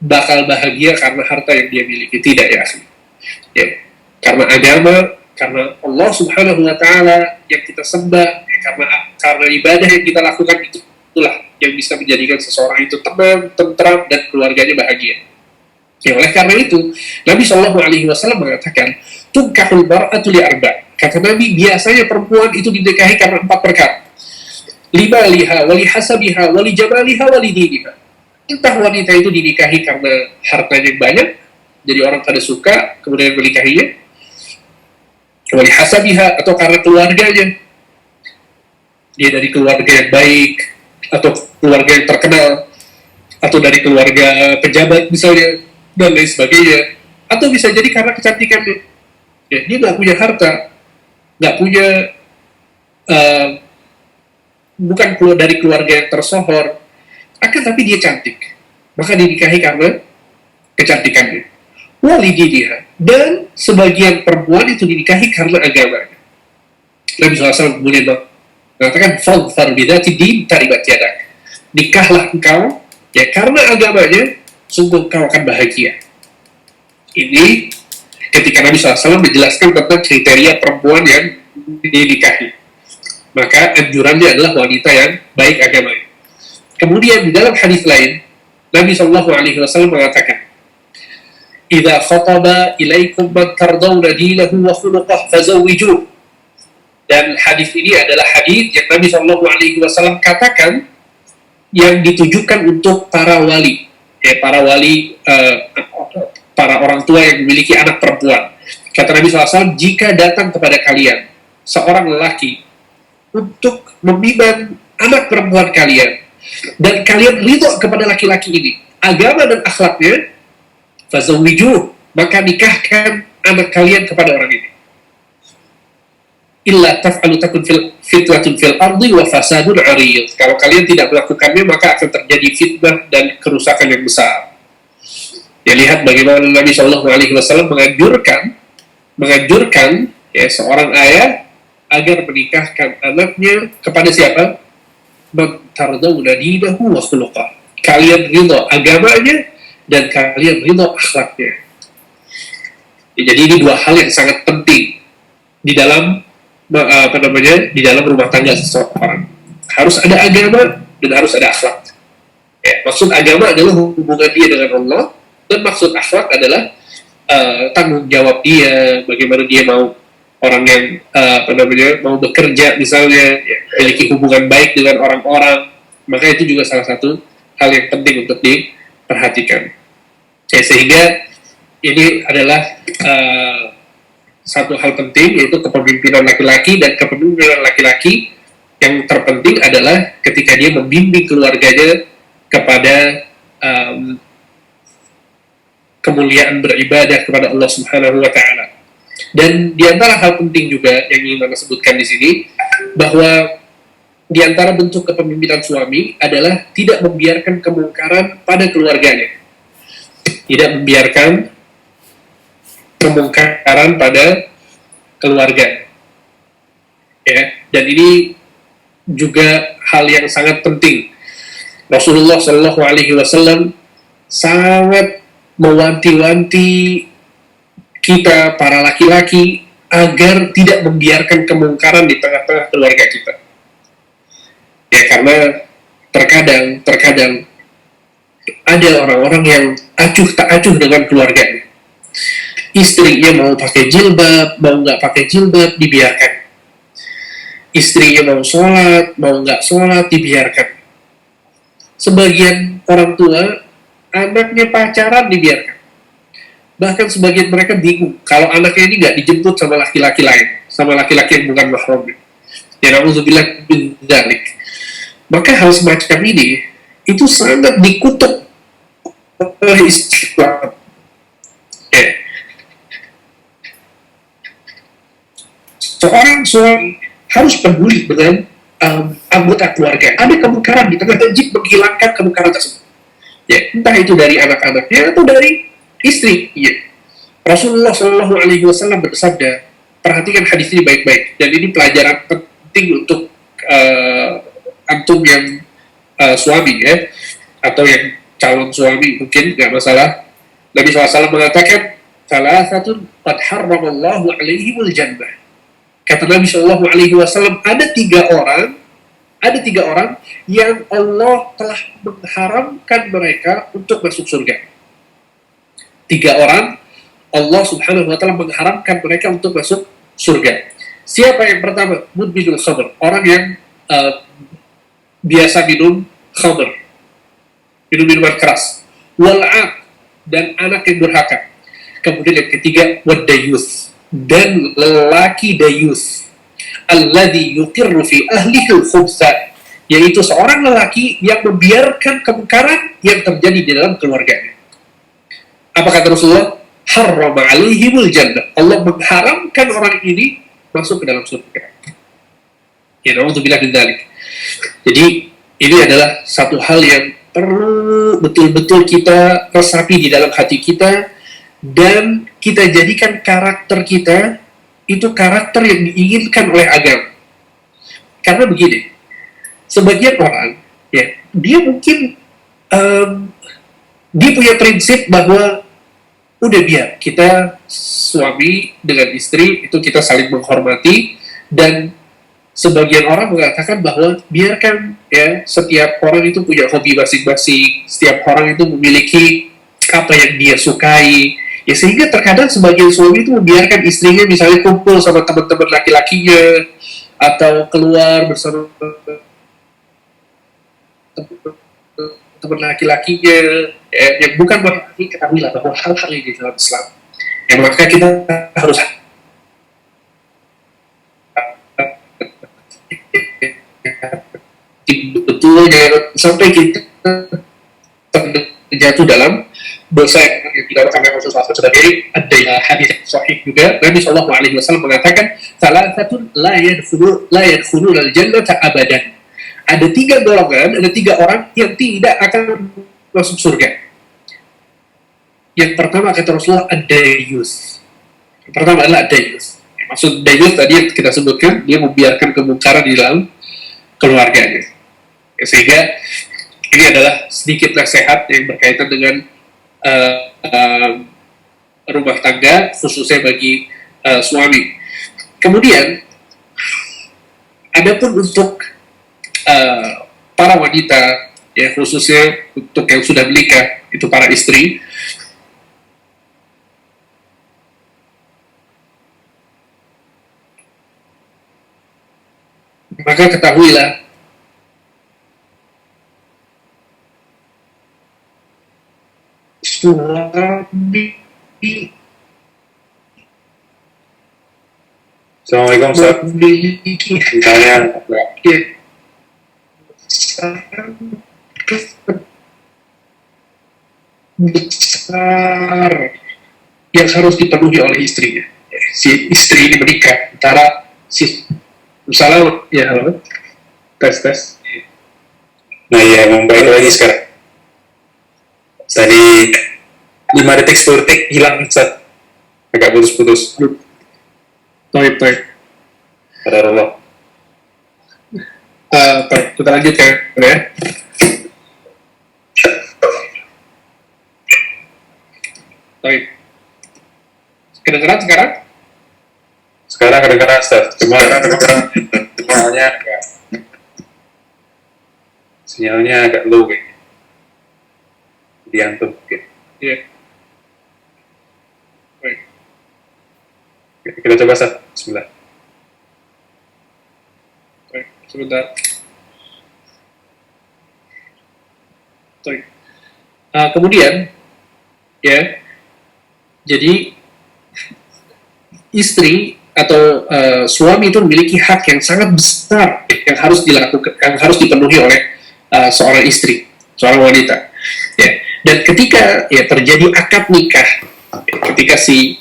bakal bahagia karena harta yang dia miliki. Tidak, ya, ya. Karena agama, karena Allah Subhanahu wa Ta'ala yang kita sembah, ya, karena ibadah yang kita lakukan, itulah yang bisa menjadikan seseorang itu tenang, tentram, dan keluarganya bahagia. Ya, oleh karena itu, Nabi SAW mengatakan, tunkahul mar'atu li arba'. Kata Nabi, biasanya perempuan itu dinikahi karena 4 perkara. Lima liha, wali hasabiha, wali jamaliha, wali diniha. Entah wanita itu dinikahi karena hartanya banyak, jadi orang pada suka, kemudian menikahinya. Wali hasabiha, atau karena keluarganya. Dia dari keluarga yang baik, atau keluarga yang terkenal, atau dari keluarga pejabat misalnya, dan lain sebagainya. Atau bisa jadi karena kecantikannya. Ya, dia nggak punya harta, nggak punya bukan dari keluarga yang tersohor, akan tapi dia cantik, maka dinikahi karena kecantikannya. Walidiniha, dan sebagian perempuan itu dinikahi karena agamanya. Nabi SAW kemudian mengatakan, "Fadhfar bidhati din taribat yadak." Nikahlah engkau, ya, karena agamanya, sungguh engkau akan bahagia. Ini ketika Nabi SAW menjelaskan tentang kriteria perempuan yang dinikahi. Maka anjurannya adalah wanita yang baik agamanya. Kemudian di dalam hadis lain, Nabi SAW mengatakan, "Idza khataba ilaikum man tardawna dinahu wa khuluquhu fazawwijuh." Dan hadis ini adalah hadis yang Nabi SAW katakan yang ditujukan untuk para wali, ya, para orang tua yang memiliki anak perempuan. Kata Nabi SAW, jika datang kepada kalian seorang lelaki untuk membimbing anak perempuan kalian, dan kalian ridho kepada laki-laki ini, agama dan akhlaknya, fazawwijuh, maka nikahkan anak kalian kepada orang ini. illa taf'alu takun fitnatun fil ardi wa fasadun 'arid. Kalau kalian tidak melakukannya maka akan terjadi fitnah dan kerusakan yang besar. Ya, lihat bagaimana Nabi Shallallahu Alaihi Wasallam menganjurkan ya seorang ayah agar menikahkan anaknya kepada siapa? Man tardawna dinahu wa khuluqah. Kalian ridho agamanya dan kalian ridho akhlaknya. Ya, jadi ini dua hal yang sangat penting di dalam di dalam rumah tangga seseorang. Harus ada agama dan harus ada akhlak. Ya, maksud agama adalah hubungan dia dengan Allah, dan maksud akhlak adalah tanggung jawab dia, bagaimana dia mau orang yang mau bekerja misalnya, ya, memiliki hubungan baik dengan orang-orang. Maka itu juga salah satu hal yang penting untuk diperhatikan. Ya, sehingga ini adalah satu hal penting, yaitu kepemimpinan laki-laki. Dan kepemimpinan laki-laki yang terpenting adalah ketika dia membimbing keluarganya kepada kemuliaan beribadah kepada Allah Subhanahu wa Ta'ala. Dan di antara hal penting juga yang ingin saya sebutkan di sini, bahwa di antara bentuk kepemimpinan suami adalah tidak membiarkan kemungkaran pada keluarganya. Tidak membiarkan kemungkaran pada keluarga. Ya, dan ini juga hal yang sangat penting. Rasulullah Shallallahu Alaihi Wasallam sangat mewanti-wanti kita para laki-laki agar tidak membiarkan kemungkaran di tengah-tengah keluarga kita. Ya, karena terkadang ada orang-orang yang acuh tak acuh dengan keluarganya. Istrinya mau pakai jilbab, mau nggak pakai jilbab, dibiarkan. Istrinya mau sholat, mau nggak sholat, dibiarkan. Sebagian orang tua, anaknya pacaran, dibiarkan. Bahkan sebagian mereka bingung kalau anaknya ini nggak dijemput sama laki-laki lain, sama laki-laki yang bukan mahramnya. Ya, na'udzubillah min dzalik. Maka hal semacam ini itu sangat dikutuk oleh Islam. Ya. Seorang suami harus peduli dengan anggota keluarga. Ada kemungkaran di tengah, wajib menghilangkan kemungkaran tersebut. Ya, entah itu dari anak-anaknya atau dari istri. Ya. Rasulullah Shallallahu Alaihi Wasallam bersabda, perhatikan hadis ini baik-baik, dan ini pelajaran penting untuk antum yang suami ya, atau yang calon suami mungkin nggak masalah. Nabi SAW mengatakan, salah satu qad harramallahu alaihimul jannah. Kata Nabi Shallallahu Alaihi Wasallam, ada tiga orang yang Allah telah mengharamkan mereka untuk masuk surga. Tiga orang Allah Subhanahu wa Ta'ala mengharamkan mereka untuk masuk surga. Siapa yang pertama? Mudminul khamr, orang yang biasa minum khamr, minum minuman keras. Wal'aq, dan anak yang durhaka. Kemudian yang ketiga, waddayuth, dan lelaki dayuth, alladhi yuqirru fi ahlihil khubsa, yaitu seorang lelaki yang membiarkan kemungkaran yang terjadi di dalam keluarganya. Apa kata Rasulullah? Harrama alaihimul jannah. Allah mengharamkan orang ini masuk ke dalam surga. Ya, na'udzubillah min dzalik. Jadi ini adalah satu hal yang perlu betul-betul kita resapi di dalam hati kita, dan kita jadikan karakter kita itu karakter yang diinginkan oleh agama. Karena begini, sebagian orang ya, dia mungkin dia punya prinsip bahwa udah biar kita suami dengan istri itu kita saling menghormati, dan sebagian orang mengatakan bahwa biarkan ya setiap orang itu punya hobi masing-masing, setiap orang itu memiliki apa yang dia sukai. Ya, sehingga terkadang sebagian suami itu membiarkan istrinya misalnya kumpul sama teman-teman laki-lakinya atau keluar bersama teman laki-lakinya, yang bukan berarti ketahuilah bahwa hal-hal ini di dalam Islam. Ya, maka kita harus betul ya, sampai kita jatuh dalam dosa yang dikatakan oleh Rasulullah SAW sebagai hadis sahih juga. Nabi Shallallahu Alaihi Wasallam mengatakan, "Salasatun la yadkhulul al-jannata abadan." Ada 3 golongan, ada 3 orang yang tidak akan masuk surga. Yang pertama kata Rasulullah, ad-dayus. Yang pertama adalah ad-dayus. Maksud dayus tadi yang kita sebutkan, dia membiarkan kemungkaran di dalam keluarganya. Sehingga ini adalah sedikit nasihat yang berkaitan dengan rumah tangga, khususnya bagi suami. Kemudian, adapun untuk para wanita, ya khususnya untuk yang sudah menikah, itu para istri, maka ketahuilah suami Assalamualaikum Ustaz. memiliki Ditanya besar yang harus dipenuhi oleh istrinya. Si istri ini menikah antara si misalnya ya halo tes. nah ya membaik lagi sekarang. Tadi 5 detik 10 detik hilang Ustaz. Agak putus-putus. Baik. Qadarullah. Baik, kita lanjut ya. Baik. Kedengeran sekarang? Sekarang kedengaran Ustaz. Cuma sinyalnya agak low kayaknya. Diantum mungkin. Iya. Baik. Kita coba Ustaz. Bismillah. Baik, sebentar. Baik. Kemudian, ya, jadi istri atau suami itu memiliki hak yang sangat besar yang harus dilakukan, yang harus dipenuhi oleh seorang istri, seorang wanita. Ya. Dan ketika ya terjadi akad nikah, ketika si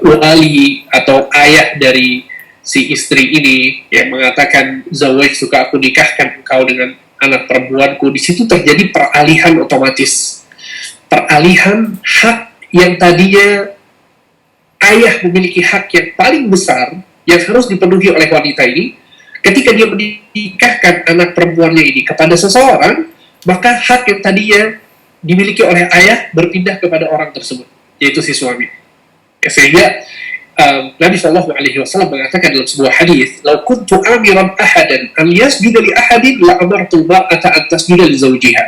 wali atau ayah dari si istri ini yang mengatakan zawaj suka aku nikahkan engkau dengan anak perempuanku, di situ terjadi peralihan otomatis, peralihan hak yang tadinya ayah memiliki hak yang paling besar yang harus dipenuhi oleh wanita ini. Ketika dia menikahkan anak perempuannya ini kepada seseorang, maka hak yang tadinya dimiliki oleh ayah berpindah kepada orang tersebut, yaitu si suami. Ya, sehingga Nabi Shallallahu Alaihi Wasallam mengatakan dalam sebuah hadis, "Lau kuntu amiran ahadan an yasjuda li ahadin la amartu mar'ata an tasjuda li zawjiha."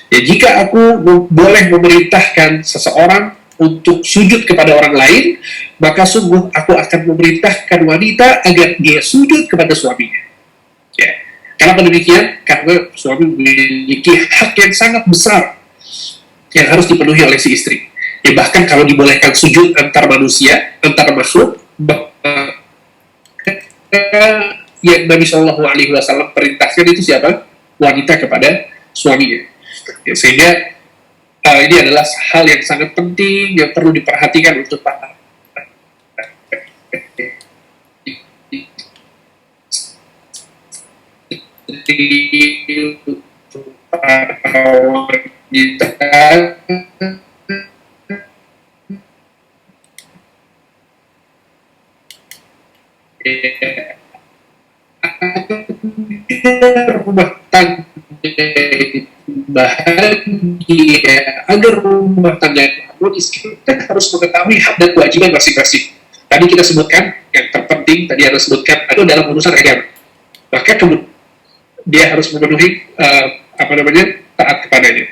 Ya, jika aku boleh memerintahkan seseorang untuk sujud kepada orang lain, maka sungguh aku akan memerintahkan wanita agar dia sujud kepada suaminya. Ya. Kenapa demikian? Karena suami memiliki hak yang sangat besar yang harus dipenuhi oleh si istri. Ya, bahkan kalau dibolehkan sujud antar manusia, antar makhluk, yang Nabi Shallallahu Alaihi Wasallam perintahkan itu siapa? Wanita kepada suaminya. Ya, sehingga ini adalah hal yang sangat penting yang perlu diperhatikan untuk para wanita rumah tangga bahagia, agar rumah tangga harmonis, kita harus mengetahui hak dan kewajiban masing-masing. Tadi kita sebutkan yang terpenting, tadi harus sebutkan itu dalam urusan agama. Maka dia harus memenuhi taat kepadanya.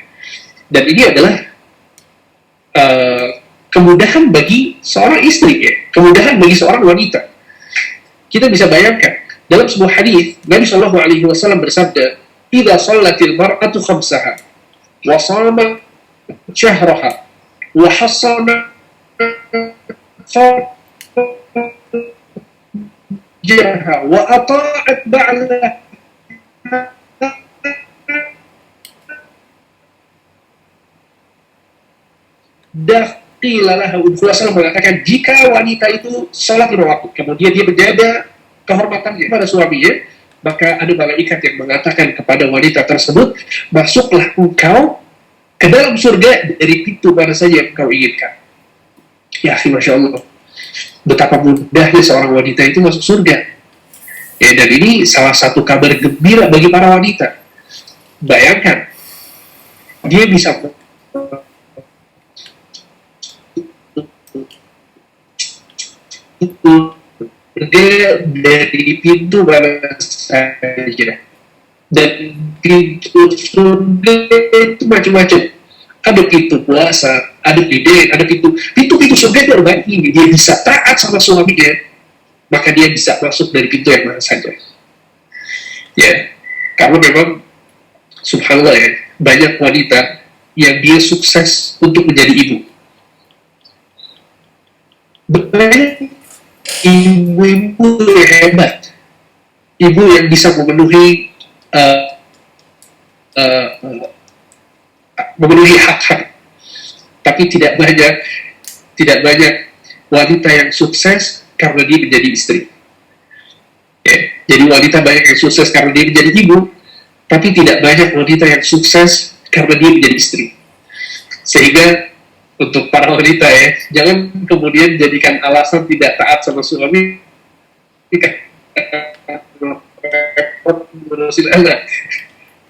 Dan ini adalah kemudahan bagi seorang istri, ya, kemudahan bagi seorang wanita. Kita bisa bayangkan dalam sebuah hadis Nabi Shallallahu Alaihi Wasallam bersabda, "Idza shallatil mar'atu khamsaha wa shamat syahraha wa hasana farjaha wa ata'at ba'laha Rasulullah mengatakan jika wanita itu sholat lima waktu, kemudian dia menjaga kehormatannya pada suaminya, maka ada malaikat yang mengatakan kepada wanita tersebut, masuklah engkau ke dalam surga dari pintu mana saja yang engkau inginkan. Ya, Masya Allah, betapa mudahnya seorang wanita itu masuk surga. Ya, dan ini salah satu kabar gembira bagi para wanita. Bayangkan, dia bisa dari pintu mana saja, dan pintu surga itu macam-macam. Ada pintu puasa, ada pintu surga itu banyak. Dia bisa taat sama suaminya, maka dia bisa masuk dari pintu yang mana saja. Ya, karena memang subhanallah ya, banyak wanita yang dia sukses untuk menjadi ibu. Banyak ibu-ibu yang hebat, ibu yang bisa memenuhi hak-hak, tapi tidak banyak wanita yang sukses karena dia menjadi istri. Ya, jadi wanita banyak yang sukses karena dia menjadi ibu, tapi tidak banyak wanita yang sukses karena dia menjadi istri. Sehingga untuk para wanita ya, jangan kemudian jadikan alasan tidak taat sama suami berusin anak.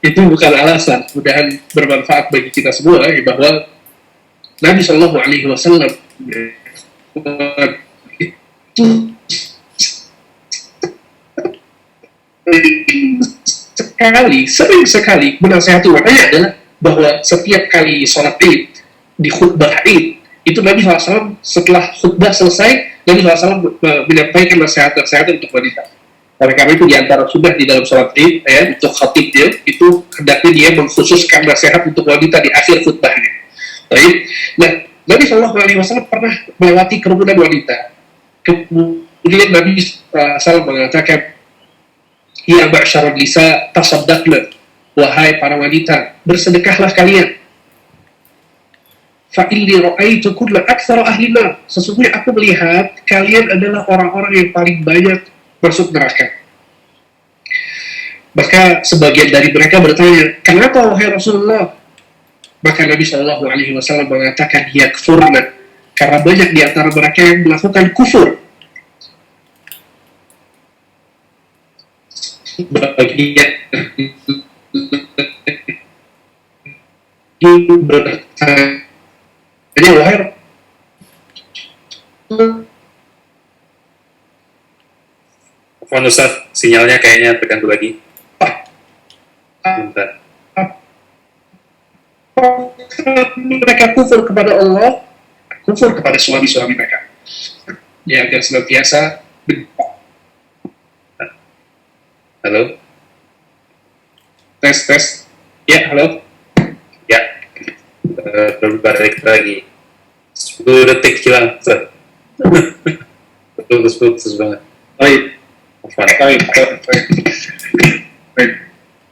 Itu bukan alasan. Mudahan bermanfaat bagi kita semua ya, bahwa Nabi Shallallahu Alaihi Wasallam itu sering sekali menasihati wanita adalah bahwa setiap kali sholat Id, di khutbah Id, itu Nabi SAW setelah khutbah selesai, Nabi SAW menyampaikan nasihat-nasihat untuk wanita. Oleh karena itu diantara sunnah di dalam sholat Id, ya, untuk khatib dia, itu hendaknya dia mengkhususkan nasihat untuk wanita di akhir khutbahnya. Baik. Nah, Nabi SAW pernah melewati kerumunan wanita. Kemudian Nabi SAW mengatakan, ya ma'syarun nisa tasaddaqna, wahai para wanita, bersedekahlah kalian. Fa'illi ra'aitu kulla aktsara ahli nar, sesungguhnya aku melihat kalian adalah orang-orang yang paling banyak masuk neraka. Maka sebagian dari mereka bertanya, kenapa wahai Rasulullah? Maka Nabi Shallallahu Alaihi Wasallam mengatakan, yakfurna, karena banyak di antara mereka yang melakukan kufur. Bagian bertanya, wahai Telepon Ustaz, sinyalnya kayaknya terganggu lagi. Bentar. Mereka kufur kepada Allah, kufur kepada suami-suami mereka. Ya, agar senantiasa Halo? tes. Ya, halo. Ya. Balik lagi. 10 detik hilang, Ustaz. Putus banget. Baik.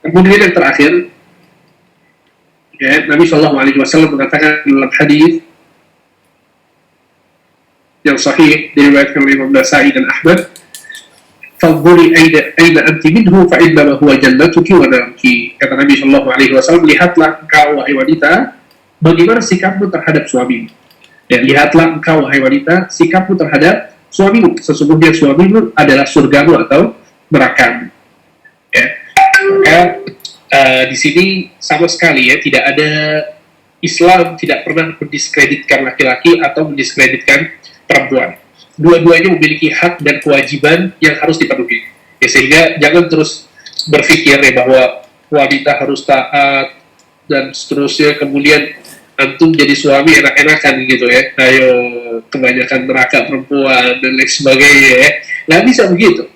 Kemudian yang terakhir, ya, Nabi Shallallahu Alaihi Wasallam mengatakan dalam hadis yang sahih diriwayatkan oleh Imam Nasa'i dan Ahmad, "Fadhuri aina anti minhu fa innama huwa jannatuki wa naruki." Kata Nabi Shallallahu Alaihi Wasallam, lihatlah engkau wahai wanita, bagaimana sikapmu terhadap suamimu. Ya, lihatlah engkau wahai wanita, sikapmu terhadap suamimu. Sesungguhnya suamimu adalah surgamu atau nerakamu. Ya. Maka di sini sama sekali ya tidak ada, Islam tidak pernah mendiskreditkan laki-laki atau mendiskreditkan perempuan. Dua-duanya memiliki hak dan kewajiban yang harus dipenuhi. Ya, sehingga jangan terus berpikir ya bahwa wanita harus taat dan seterusnya, kemudian antum jadi suami enak-enakan gitu ya, ayo kebanyakan neraka perempuan dan lain sebagainya ya. Nggak bisa begitu.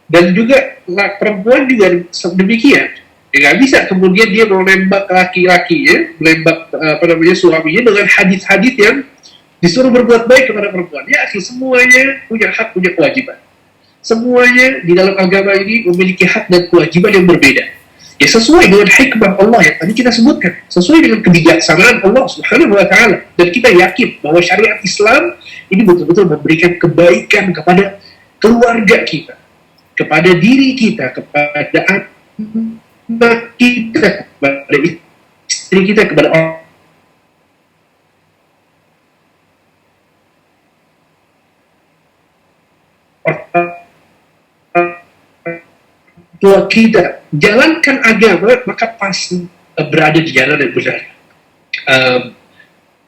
Dan juga perempuan juga demikian. Ya, nggak bisa kemudian dia mau nembak laki-lakinya, menembak suaminya dengan hadis-hadis yang disuruh berbuat baik kepada perempuan. Ya, semuanya punya hak, punya kewajiban. Semuanya di dalam agama ini memiliki hak dan kewajiban yang berbeda. Ya sesuai dengan hikmah Allah yang tadi kita sebutkan, sesuai dengan kebijaksanaan Allah Subhanahu wa taala, dan kita yakin bahwa syariat Islam ini betul-betul memberikan kebaikan kepada keluarga kita, kepada diri kita, kepada anak kita, kepada istri kita, kepada orang tua kita. Jalankan agama, maka pasti berada di jalan yang benar.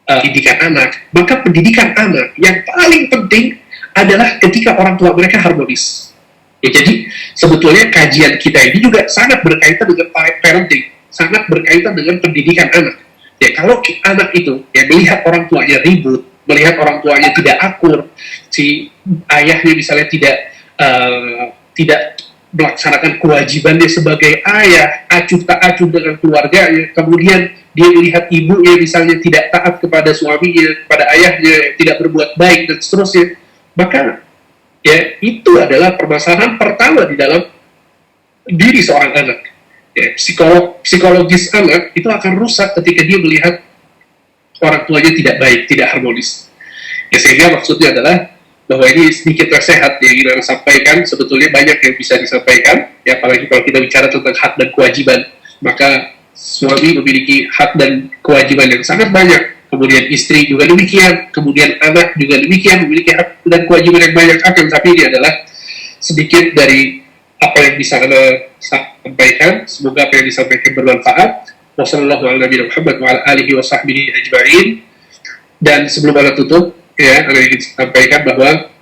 Pendidikan anak, maka pendidikan anak yang paling penting adalah ketika orang tua mereka harmonis. Ya, jadi sebetulnya kajian kita ini juga sangat berkaitan dengan parenting, sangat berkaitan dengan pendidikan anak. Ya, kalau anak itu ya melihat orang tuanya ribut, melihat orang tuanya tidak akur, si ayahnya misalnya tidak melaksanakan kewajibannya sebagai ayah, acuh tak acuh dengan keluarganya, kemudian dia melihat ibunya misalnya tidak taat kepada suaminya, kepada ayahnya, tidak berbuat baik dan seterusnya, maka ya itu adalah permasalahan pertama di dalam diri seorang anak. Ya, psikologis anak itu akan rusak ketika dia melihat orang tuanya tidak baik, tidak harmonis. Ya, sehingga maksudnya adalah bahwa ini sedikit nasihat yang ingin saya sampaikan. Sebetulnya banyak yang bisa disampaikan, ya, apalagi kalau kita bicara tentang hak dan kewajiban, maka suami memiliki hak dan kewajiban yang sangat banyak, kemudian istri juga demikian, kemudian anak juga demikian, memiliki hak dan kewajiban yang banyak. Akan tapi ini adalah sedikit dari apa yang bisa Anda sampaikan. Semoga apa yang disampaikan bermanfaat. Wassalamualaikum warahmatullahi wabarakatuh. Dan sebelum Anda tutup, ya, Anda ingin sampaikan bahwa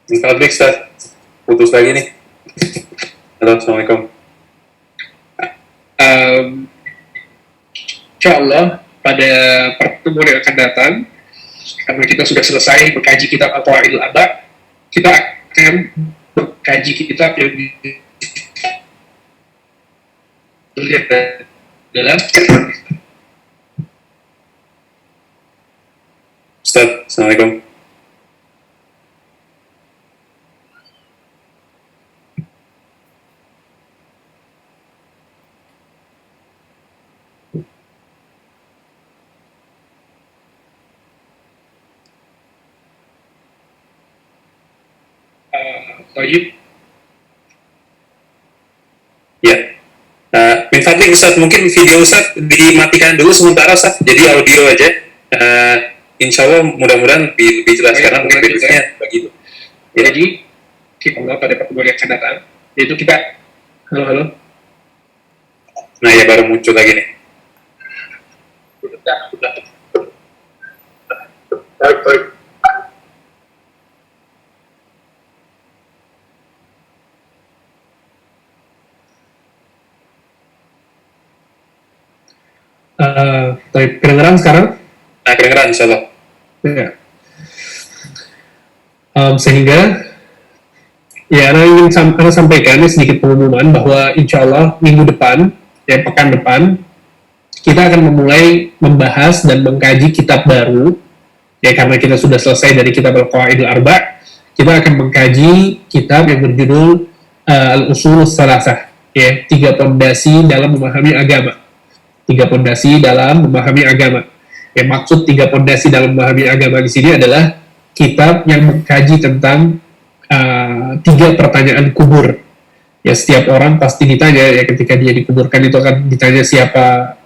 Instagram Ustaz, putus lagi nih. Halo, Assalamualaikum. Insya Allah pada pertemuan yang akan datang, karena kita sudah selesai mengkaji kitab Al-Qawaidul Arba', kita akan mengkaji kitab yang dilihat dalam Ustaz, Assalamualaikum. Tayyib. Ya. Min fadlik Ustaz, mungkin video Ustaz dimatikan dulu sementara Ustaz, jadi audio aja. Insya Allah mudah-mudahan lebih jelas, karena mungkin videonya begitu. Ya. Jadi kita pada pertemuan yang akan datang, yaitu kita halo. Nah ya, baru muncul lagi nih. Baik. Kedengeran sekarang? Nah, kedengeran insya Allah. Ya. Sehingga ya, Ana ingin sampaikan sedikit pengumuman bahwa insya Allah minggu depan, ya pekan depan, kita akan memulai membahas dan mengkaji kitab baru. Ya, karena kita sudah selesai dari kitab Al-Qawaidul Arba', kita akan mengkaji kitab yang berjudul Al-Ushulus Salasah, ya, 3 pondasi dalam memahami agama. 3 pondasi dalam memahami agama. Ya, maksud 3 pondasi dalam memahami agama di sini adalah kitab yang mengkaji tentang 3 pertanyaan kubur. Ya, setiap orang pasti ditanya, ya, ketika dia dikuburkan itu akan ditanya siapa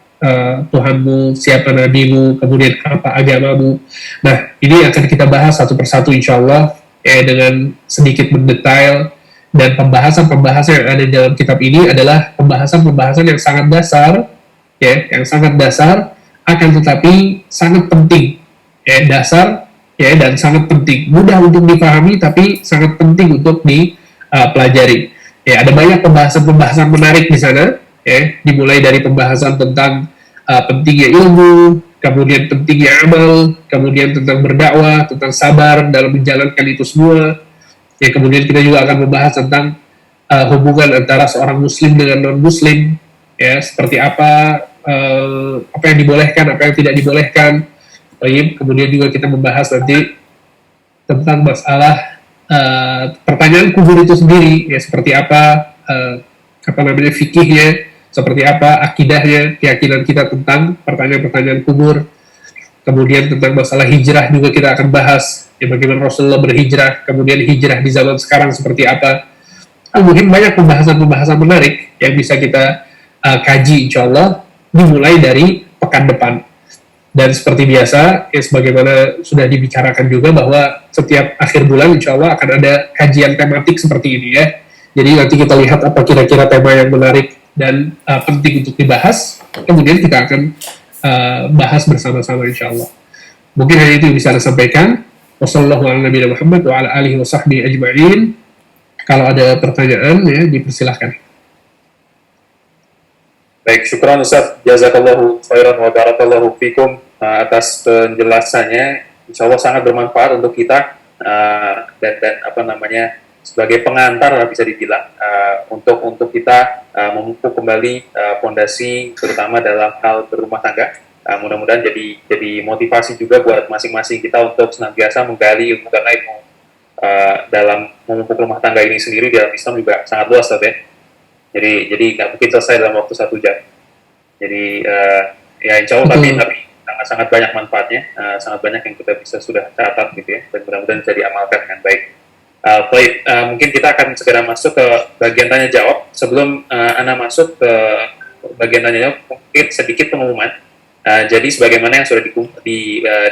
Tuhanmu, siapa nabimu, kemudian apa agamamu. Nah, ini akan kita bahas satu persatu insya Allah, ya, dengan sedikit mendetail, dan pembahasan-pembahasan yang ada di dalam kitab ini adalah pembahasan-pembahasan yang sangat dasar, ya, yang sangat dasar, akan tetapi sangat penting, ya, dasar, ya, dan sangat penting, mudah untuk dipahami tapi sangat penting untuk dipelajari. Ya, ada banyak pembahasan-pembahasan menarik di sana, ya, dimulai dari pembahasan tentang pentingnya ilmu, kemudian pentingnya amal, kemudian tentang berdakwah, tentang sabar dalam menjalankan itu semua. Ya, kemudian kita juga akan membahas tentang hubungan antara seorang muslim dengan non-muslim, ya, seperti apa yang dibolehkan, apa yang tidak dibolehkan, Baik, kemudian juga kita membahas nanti tentang masalah pertanyaan kubur itu sendiri, ya seperti apa namanya fikihnya, seperti apa akidahnya, keyakinan kita tentang pertanyaan-pertanyaan kubur. Kemudian tentang masalah hijrah juga kita akan bahas, ya bagaimana Rasulullah berhijrah, kemudian hijrah di zaman sekarang seperti apa. Mungkin banyak pembahasan-pembahasan menarik yang bisa kita kaji insya Allah dimulai dari pekan depan. Dan seperti biasa, ya sebagaimana sudah dibicarakan juga bahwa setiap akhir bulan insya Allah akan ada kajian tematik seperti ini ya. Jadi nanti kita lihat apa kira-kira tema yang menarik dan penting untuk dibahas, kemudian kita akan bahas bersama-sama insya Allah. Mungkin hanya itu yang bisa saya sampaikan. Wassalamualaikum warahmatullahi wabarakatuh wa ala alihi wa sahbihi ajma'in. Kalau ada pertanyaan ya dipersilahkan. Baik, syukran Ustaz. Jazakallahu khairan wa barakallahu fikum atas penjelasannya. Insya Allah sangat bermanfaat untuk kita dan apa namanya sebagai pengantar lah bisa dibilang untuk kita memupuk kembali fondasi terutama dalam hal berumah tangga. Mudah-mudahan jadi motivasi juga buat masing-masing kita untuk senantiasa menggali ilmu dan ilmu dalam memupuk rumah tangga ini sendiri dalam Islam juga sangat luas, Ustaz ya. Jadi nggak mungkin selesai dalam waktu 1 jam. Jadi ya insya Allah tapi sangat banyak manfaatnya, sangat banyak yang kita bisa sudah catat gitu ya, dan mudah-mudahan bisa diamalkan dengan baik. Baik, mungkin kita akan segera masuk ke bagian tanya jawab. Sebelum Ana masuk ke bagian tanya jawab, mungkin sedikit pengumuman. Jadi sebagaimana yang sudah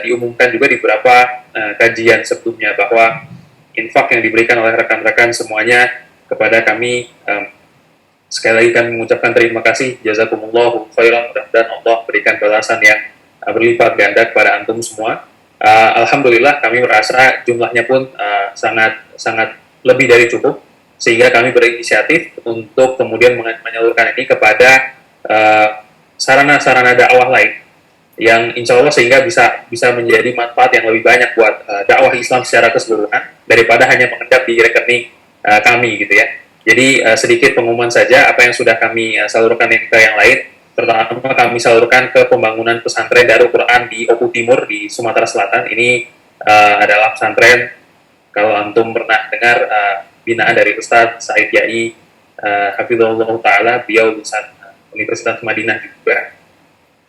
diumumkan juga di beberapa kajian sebelumnya bahwa infak yang diberikan oleh rekan-rekan semuanya kepada kami. Sekali lagi kami mengucapkan terima kasih, jazakumullahu khairan, mudah-mudahan Allah berikan balasan yang berlipat ganda kepada antum semua. Alhamdulillah kami merasa jumlahnya pun sangat lebih dari cukup, sehingga kami berinisiatif untuk kemudian menyalurkan ini kepada sarana-sarana dakwah lain yang insya Allah sehingga bisa menjadi manfaat yang lebih banyak buat dakwah Islam secara keseluruhan daripada hanya mengendap di rekening kami gitu ya. Jadi sedikit pengumuman saja apa yang sudah kami salurkan ke yang lain. Pertama kami salurkan ke pembangunan pesantren Darul Quran di Oku Timur di Sumatera Selatan. Ini adalah pesantren kalau antum pernah dengar binaan dari Ustadz Said Yai Hafizahullah Ta'ala, beliau lulusan Universitas Madinah juga.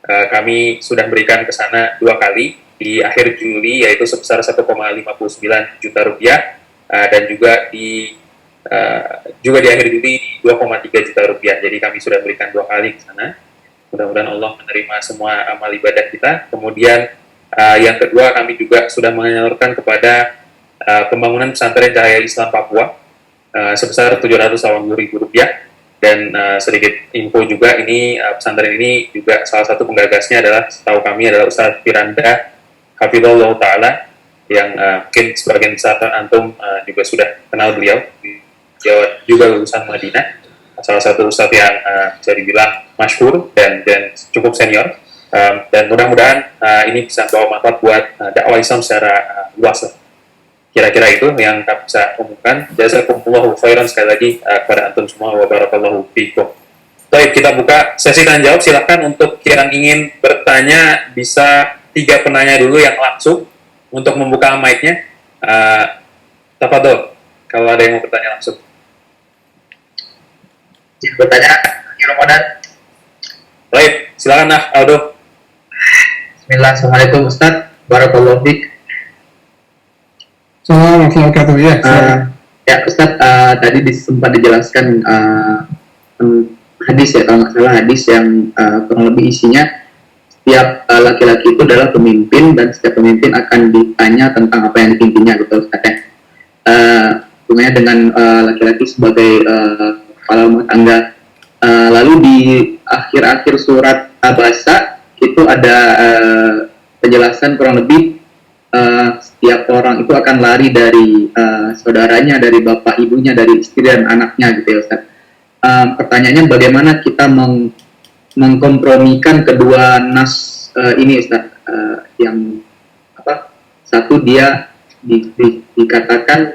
Kami sudah berikan ke sana 2 kali di akhir Juli yaitu sebesar 1,59 juta rupiah dan juga di akhir Juli 2,3 juta rupiah. Jadi kami sudah berikan 2 kali ke sana. Mudah-mudahan Allah menerima semua amal ibadah kita. Kemudian yang kedua kami juga sudah menyalurkan kepada pembangunan pesantren Cahaya Islam Papua sebesar Rp780.000. Dan sedikit info juga ini pesantren ini juga salah satu penggagasnya adalah setahu kami adalah Ustadz Firanda Hafizahullah Ta'ala yang mungkin sebagian besar antum juga sudah kenal beliau. Dia juga lulusan Madinah, salah satu ustadz yang bisa dibilang masyhur dan cukup senior, dan mudah-mudahan ini bisa bawa manfaat buat dakwah Islam secara luas lah. Kira-kira itu yang kami bisa umumkan. Jazakumullahu khairan sekali lagi kepada antum semua, wa barakallahu fikum. Baik, kita buka sesi tanya jawab. Silakan untuk yang ingin bertanya bisa 3 penanya dulu yang langsung untuk membuka mic-nya. Tafadhol kalau ada yang mau bertanya langsung. Yang bertanya di Ramadan. Baik, silakan Aldo. Bismillah, Assalamualaikum Ustaz, barakallahu fiik. Assalamualaikum warahmatullahi wabarakatuh. Ya Ustaz, tadi sempat dijelaskan hadis ya, kalau nggak salah hadis yang kurang lebih isinya setiap laki-laki itu adalah pemimpin dan setiap pemimpin akan ditanya tentang apa yang dipimpinnya gitu Ustaz ya. Hubungannya dengan laki-laki sebagai kepala rumah tangga. Lalu di akhir-akhir surat Abasa itu ada penjelasan kurang lebih setiap orang itu akan lari dari saudaranya, dari bapak ibunya, dari istri dan anaknya gitu ya Ustaz. Pertanyaannya bagaimana kita mengkompromikan kedua nas ini Ustaz, yang satu dia dikatakan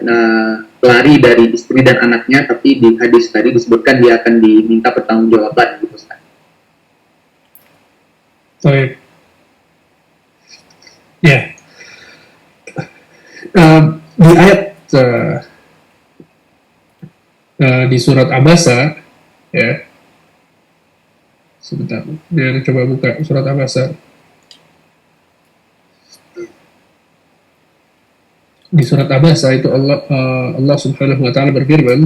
lari dari istri dan anaknya, tapi di hadis tadi disebutkan dia akan diminta pertanggungjawaban gitu Ustaz. Baik. Ya, di ayat di surat Abasa, ya, sebentar, ya, coba buka surat Abasa. Di surat Abasa itu Allah Subhanahu wa taala berfirman,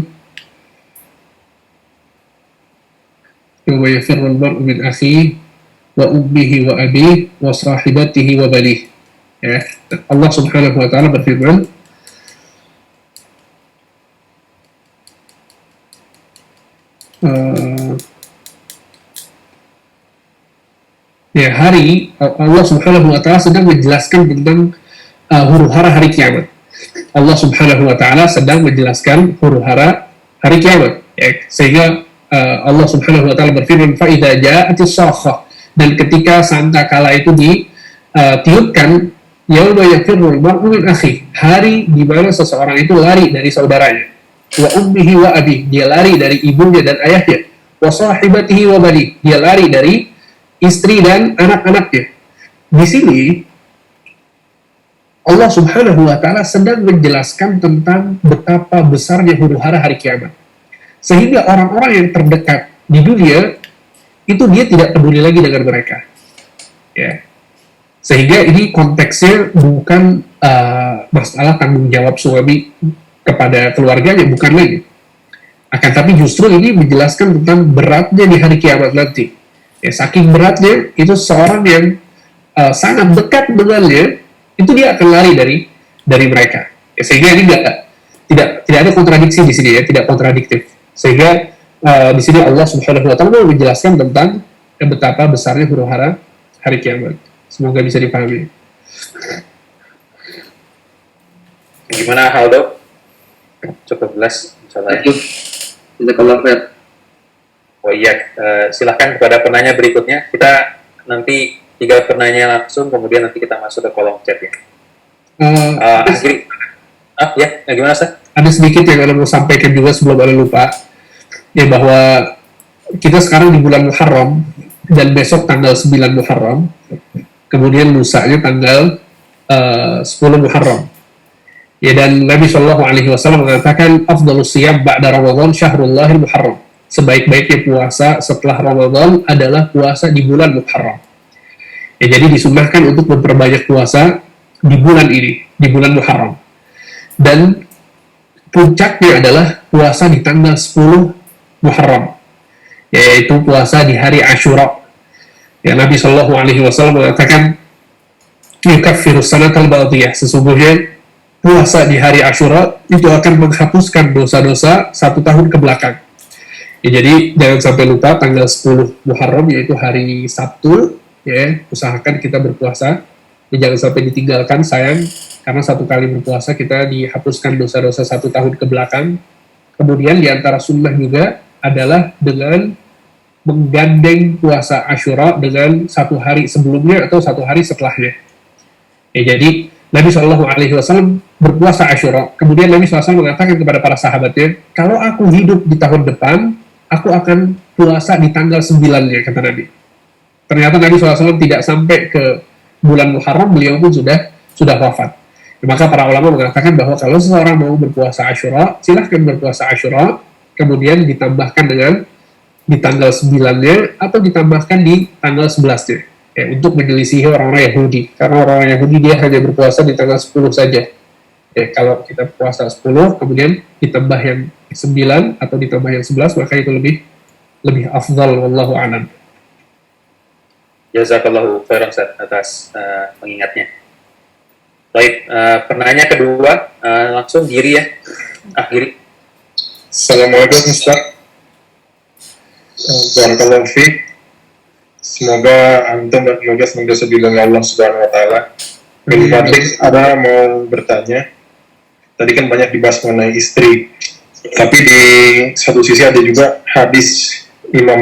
"Wa yafirru al-mar'u min akhihi wa ummihi wa abihi wa sahibatihi wa banihi." Ya, Allah Subhanahu wa taala berfirman, ya, hari Allah Subhanahu wa taala sedang menjelaskan tentang huru-hara hari kiamat. Allah Subhanahu wa taala sedang menjelaskan huru-hara hari kiamat, ya, sehingga Allah Subhanahu wa taala berfirman, fa idza ja'atis sakhah, dan ketika sangkakala itu ditiupkan, yauma yafirrul mar'u min akhi, hari di mana seseorang itu lari dari saudaranya, wa ummihi wa abi, dia lari dari ibunya dan ayahnya, wa sahibatihi wa bani, dia lari dari istri dan anak-anaknya. Di sini Allah Subhanahu wa taala sedang menjelaskan tentang betapa besarnya huru-hara hari kiamat. Sehingga orang-orang yang terdekat di dunia itu dia tidak peduli lagi dengan mereka. Ya. Sehingga ini konteksnya bukan masalah tanggung jawab suami kepada keluarganya, bukan lagi. Akan tapi justru ini menjelaskan tentang beratnya di hari kiamat nanti. Ya, saking beratnya itu seorang yang sangat dekat dengannya, itu dia akan lari dari mereka. Ya, sehingga ini tidak ada kontradiksi di sini, ya, tidak kontradiktif. Sehingga di sini Allah Subhanahu wa taala menjelaskan tentang betapa besarnya huru-hara hari kiamat. Semoga bisa dipahami. Gimana Haldo? Cukup jelas, insyaallah. Jazakallah khair. Oh iya, silahkan kepada penanya berikutnya. Kita nanti 3 penanya langsung, kemudian nanti kita masuk ke kolom chat ya. Gimana Ustaz? Ada sedikit yang Anda mau sampaikan juga sebelum Anda lupa, ya, bahwa kita sekarang di bulan Muharram dan besok tanggal 9 Muharram, kemudian lusanya tanggal 10 Muharram. Ya, dan Nabi Shallallahu Alaihi Wasallam mengatakan, "Afdalus siyam ba'da Ramadan syahrullahil Muharram." Sebaik-baiknya puasa setelah Ramadan adalah puasa di bulan Muharram. Ya, jadi disunnahkan untuk memperbanyak puasa di bulan ini, di bulan Muharram. Dan puncaknya adalah puasa di tanggal 10 Muharram, yaitu puasa di hari Asyura. Ya, Nabi Shallallahu Alaihi Wasallam mengatakan, "Yukaffiru sanatal madiyah." Sesungguhnya puasa di hari Asyura itu akan menghapuskan dosa-dosa 1 tahun ke belakang. Ya, jadi jangan sampai lupa tanggal 10 Muharram, yaitu hari Sabtu, ya, usahakan kita berpuasa. Ya, jangan sampai ditinggalkan, sayang, karena 1 kali berpuasa kita dihapuskan dosa-dosa 1 tahun ke belakang. Kemudian di antara sunnah juga adalah dengan menggandeng puasa Asyura dengan 1 hari sebelumnya atau 1 hari setelahnya. Ya, jadi Nabi Shallallahu Alaihi Wasallam berpuasa Asyura. Kemudian Nabi SAW mengatakan kepada para sahabatnya, "Kalau aku hidup di tahun depan, aku akan puasa di tanggal 9-nya," kata Nabi. Ternyata Nabi SAW tidak sampai ke bulan Muharram, beliau pun sudah wafat. Maka para ulama mengatakan bahwa kalau seseorang mau berpuasa Asyura, silahkan berpuasa Asyura, kemudian ditambahkan dengan di tanggal 9-nya atau ditambahkan di tanggal 11-nya. Ya, untuk menyelisihi orang-orang Yahudi. Karena orang-orang Yahudi dia hanya berpuasa di tanggal 10 saja. Ya, kalau kita puasa 10, kemudian ditambah yang 9 atau ditambah yang 11, maka itu lebih afdal, wallahu a'lam. Jazakallahu khairan Ustaz atas pengingatnya. Baik, penanya kedua, langsung Giri ya. Giri. Assalamualaikum Ustaz. Barakallahu fiik. Semoga antum dan keluarga senantiasa dilindungi Allah Subhanahu wa taala. Bin Fadlik ada mau bertanya. Tadi kan banyak dibahas mengenai istri. Tapi di satu sisi ada juga hadis Imam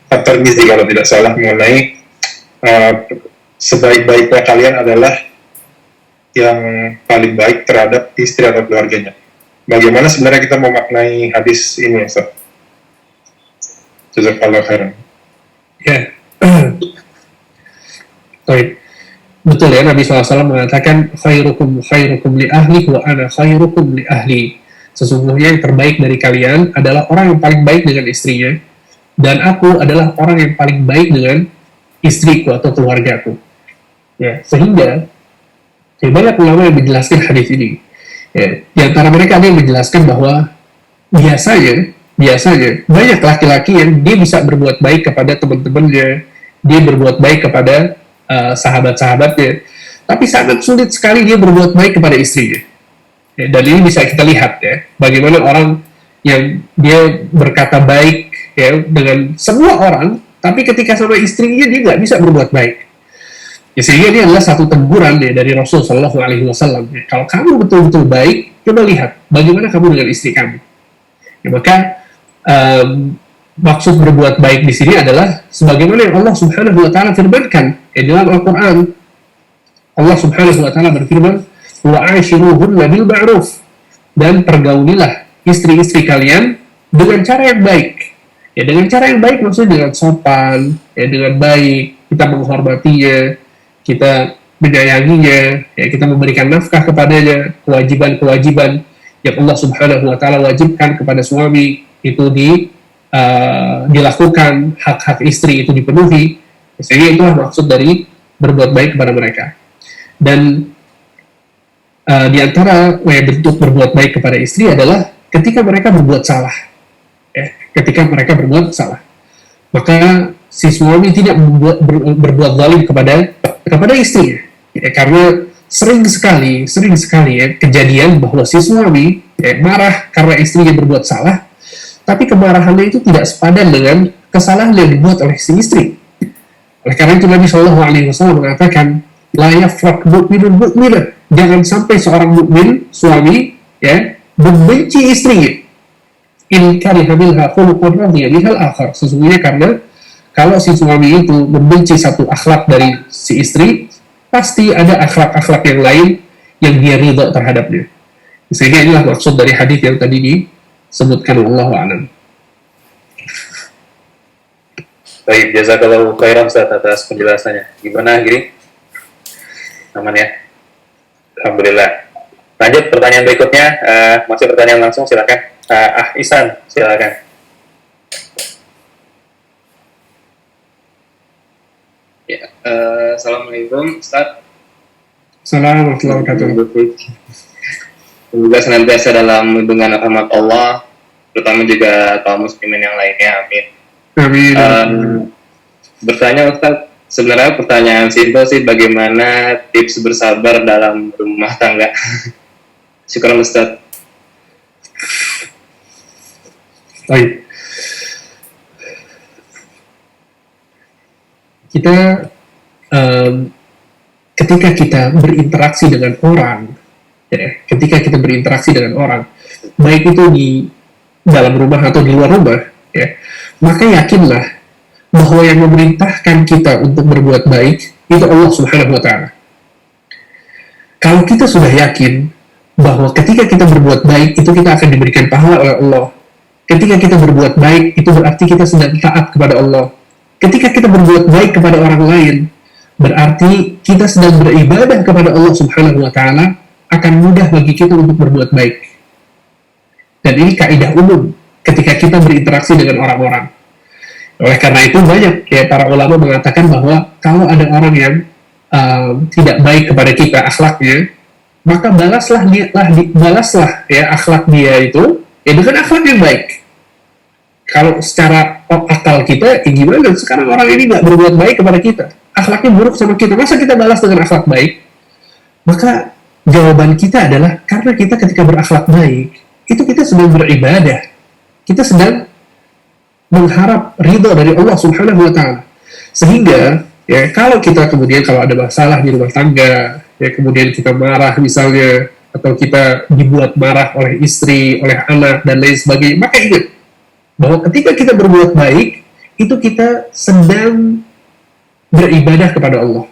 At-Tirmidzi kalau tidak salah mengenai sebaik-baiknya kalian adalah yang paling baik terhadap istri atau keluarganya. Bagaimana sebenarnya kita memaknai hadis ini, Ustaz? Jazakallahu khairan. Ya. Baik. betul ya, Nabi SAW mengatakan khairukum khairukum li ahli wa ana khairukum li ahli. Sesungguhnya yang terbaik dari kalian adalah orang yang paling baik dengan istrinya, dan aku adalah orang yang paling baik dengan istriku atau keluargaku. Ya, sehingga banyak ulama yang menjelaskan hadis ini. Ya, di antara mereka ada yang menjelaskan bahwa biasanya banyak laki-laki yang dia bisa berbuat baik kepada teman-temannya, dia berbuat baik kepada sahabat-sahabatnya, tapi sangat sulit sekali dia berbuat baik kepada istrinya. Ya, dan ini bisa kita lihat ya, bagaimana orang yang dia berkata baik ya dengan semua orang, tapi ketika sama istrinya dia nggak bisa berbuat baik. Ya, sehingga ini adalah satu teguran ya dari Rasul Shallallahu Alaihi Wasallam. Ya, kalau kamu betul-betul baik, coba lihat bagaimana kamu dengan istri kamu. Ya, maka maksud berbuat baik di sini adalah sebagaimana yang Allah Subhanahu Wa Taala firmankan ya, dalam Al-Quran. Allah Subhanahu Wa Taala berfirman, wa'ashiruhunna bil ma'ruf, dan pergaulilah istri-istri kalian dengan cara yang baik. Ya, dengan cara yang baik maksudnya dengan sopan, ya, dengan baik, kita menghormatinya, kita menyayanginya, ya, kita memberikan nafkah kepadanya, kewajiban-kewajiban yang Allah Subhanahu Wa Taala wajibkan kepada suami itu dilakukan, hak-hak istri itu dipenuhi. Sehingga itulah maksud dari berbuat baik kepada mereka. Dan di antara bentuk berbuat baik kepada istri adalah ketika mereka berbuat salah. Ketika mereka berbuat salah, maka si suami tidak berbuat zalim kepada istrinya. Karena sering sekali ya, kejadian bahwa si suami marah karena istrinya berbuat salah, tapi kemarahannya itu tidak sepadan dengan kesalahan yang dibuat oleh si istri. Oleh karena itu Nabi Shallallahu Alaihi Wasallam mengatakan, la yafraq mu'minun mu'minah, jangan sampai seorang mukmin suami ya membenci istrinya. In kariha minha khuluqan radiya bihal akhar. Sesungguhnya karena kalau si suami itu membenci satu akhlak dari si istri, pasti ada akhlak-akhlak yang lain yang dia ridha terhadapnya. Sehingga inilah maksud dari hadis yang tadi disebutkan, wallahu a'lam. Baik, jazakallahu khairan Ustaz atas penjelasannya. Gimana Giri? Aman ya? Alhamdulillah. Lanjut pertanyaan berikutnya, masih pertanyaan langsung, silakan. Ihsan, silakan. Ya, Assalamualaikum Ustaz. Assalamualaikum warahmatullahi wabarakatuh. Semoga senantiasa dalam lindungan rahmat Allah, terutama juga kaum muslimin yang lainnya, amin. Amin. Bertanya Ustaz, sebenarnya pertanyaan simpel sih, bagaimana tips bersabar dalam rumah tangga? Syukur Ustaz. Baik. Kita ketika kita berinteraksi dengan orang, ya, baik itu di dalam rumah atau di luar rumah, ya, maka yakinlah bahwa yang memerintahkan kita untuk berbuat baik itu Allah Subhanahu Wa Taala. Kalau kita sudah yakin bahwa ketika kita berbuat baik itu kita akan diberikan pahala oleh Allah, ketika kita berbuat baik itu berarti kita sedang taat kepada Allah, ketika kita berbuat baik kepada orang lain berarti kita sedang beribadah kepada Allah Subhanahu Wa Taala, akan mudah bagi kita untuk berbuat baik. Dan ini kaidah umum ketika kita berinteraksi dengan orang-orang. Oleh karena itu banyak ya para ulama mengatakan bahwa kalau ada orang yang tidak baik kepada kita akhlaknya, maka balaslah ya akhlak dia itu ya dengan akhlak yang baik. Kalau secara akal kita, gimana sekarang orang ini nggak berbuat baik kepada kita, akhlaknya buruk sama kita, masa kita balas dengan akhlak baik? Maka jawaban kita adalah karena kita ketika berakhlak baik itu kita sedang beribadah, kita sedang mengharap ridha dari Allah Subhanahu Wa Taala. Sehingga ya kalau kita kemudian kalau ada masalah di rumah tangga, ya kemudian kita marah misalnya, atau kita dibuat marah oleh istri, oleh anak dan lain sebagainya, maka ingat bahwa ketika kita berbuat baik itu kita sedang beribadah kepada Allah.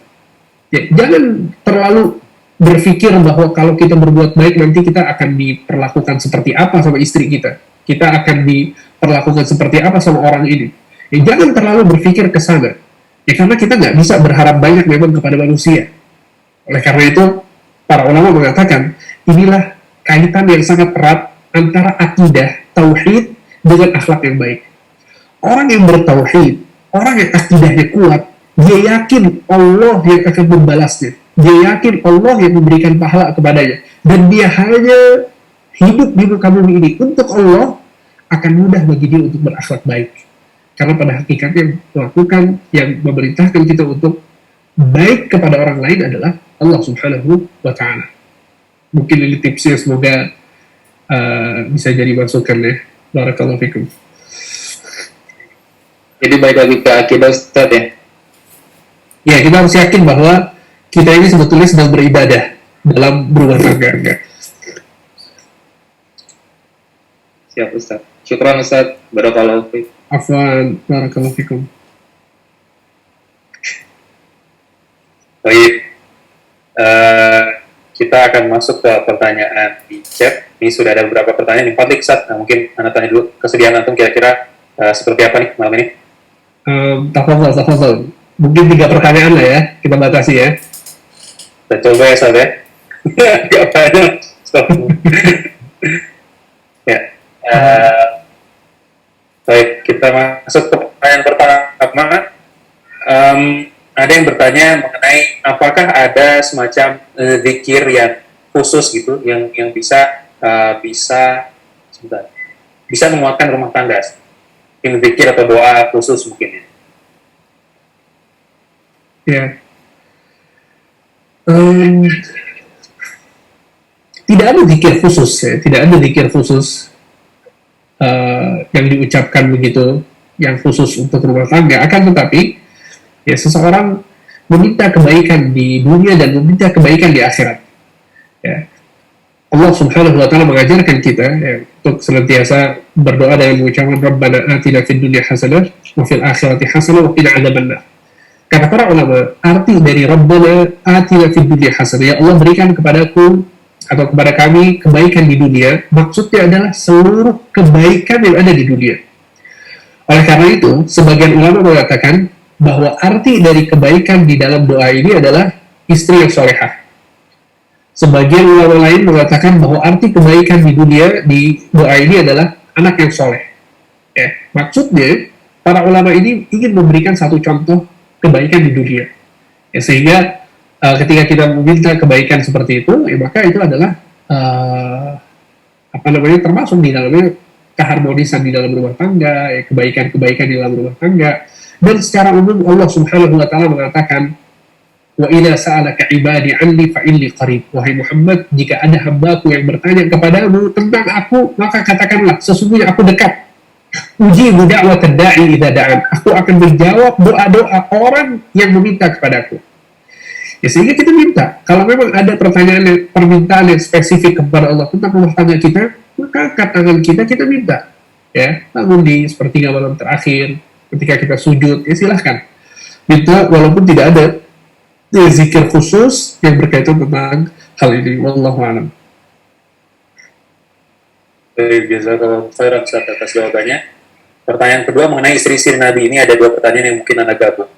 Ya, jangan terlalu berpikir bahwa kalau kita berbuat baik nanti kita akan diperlakukan seperti apa sama istri kita akan diperlakukan seperti apa sama orang ini. Ya, jangan terlalu berpikir ke sana. Ya, karena kita nggak bisa berharap banyak memang kepada manusia. Oleh karena itu, para ulama mengatakan, inilah kaitan yang sangat erat antara akidah, tauhid, dengan akhlak yang baik. Orang yang bertauhid, orang yang akidahnya kuat, dia yakin Allah yang akan membalasnya. Dia yakin Allah yang memberikan pahala kepadanya. Dan dia hanya hidup di muka bumi ini untuk Allah, akan mudah bagi dia untuk berakhlak baik. Karena pada hakikatnya melakukan, yang memerintahkan kita untuk baik kepada orang lain adalah Allah Subhanahu wa Ta'ala. Mungkin ini tipsnya, semoga bisa jadi masukan ya. Barakallahu fikum. Jadi balik lagi ke akidah Ustaz ya. Ya, kita harus yakin bahwa kita ini sebetulnya sedang beribadah dalam berumah tangga. Siap Ustaz. Syukran Ustaz. Barakallahu fiik. Afwan, barakallahu fikum. Baik, kita akan masuk ke pertanyaan di chat. Ini sudah ada beberapa pertanyaan di Fadlik, Ustaz. Nah, mungkin Anda tanya dulu kesediaan Antum kira-kira seperti apa nih malam ini? Tafadhol. Mungkin 3 pertanyaan lah ya, kita batasi ya. Kita coba ya, Ustaz ya. Gak banyak. Ya. Baik, kita masuk ke pertanyaan pertama. Ada yang bertanya mengenai apakah ada semacam zikir yang khusus gitu, yang bisa menguatkan rumah tangga. Mungkin zikir atau doa khusus mungkin ya. Ya. Tidak ada zikir khusus ya, tidak ada zikir khusus yang diucapkan begitu, yang khusus untuk rumah tangga. Akan tetapi, ya seseorang meminta kebaikan di dunia dan meminta kebaikan di akhirat. Ya. Allah Subhanahu wa Ta'ala mengajarkan kita ya, untuk senantiasa berdoa dengan mengucapkan Rabbana atina fid dunya hasanah wa fil akhirati hasanah wa qina adzabannar. Kata para ulama, arti dari Rabbana atina fid dunya hasanah, ya Allah berikan kepadaku atau kepada kami kebaikan di dunia, maksudnya adalah seluruh kebaikan yang ada di dunia. Oleh karena itu, sebagian ulama mengatakan bahwa arti dari kebaikan di dalam doa ini adalah istri yang solehah. Sebagian ulama lain mengatakan bahwa arti kebaikan di dunia di doa ini adalah anak yang soleh. Ya, maksudnya para ulama ini ingin memberikan satu contoh kebaikan di dunia. Ya, sehingga ketika kita meminta kebaikan seperti itu, ya, maka itu adalah termasuk di dalamnya keharmonisan di dalam rumah tangga, ya, kebaikan-kebaikan di dalam rumah tangga. Dan secara umum Allah Subhanahu wa Ta'ala mengatakan, wa idza sa'alaka ibadi anni fa inni qarib. Wahai Muhammad, jika ada hambaku yang bertanya kepadamu tentang aku, maka katakanlah sesungguhnya aku dekat. Ujibu da'watad da'i idza da'an. Aku akan menjawab doa-doa orang yang meminta kepadaku. Ya, sehingga kita minta, kalau memang ada permintaan yang spesifik kepada Allah tentang rumah tangga kita, maka angkat tangan kita minta. Ya, bangun di sepertiga malam terakhir, ketika kita sujud, ya silahkan minta, walaupun tidak ada zikir khusus yang berkaitan tentang hal ini. Wallahu a'lam. Baik, jazakallahu khairan atas jawabannya. Pertanyaan kedua mengenai istri-istri Nabi. Ini ada 2 pertanyaan yang mungkin Anda gabung.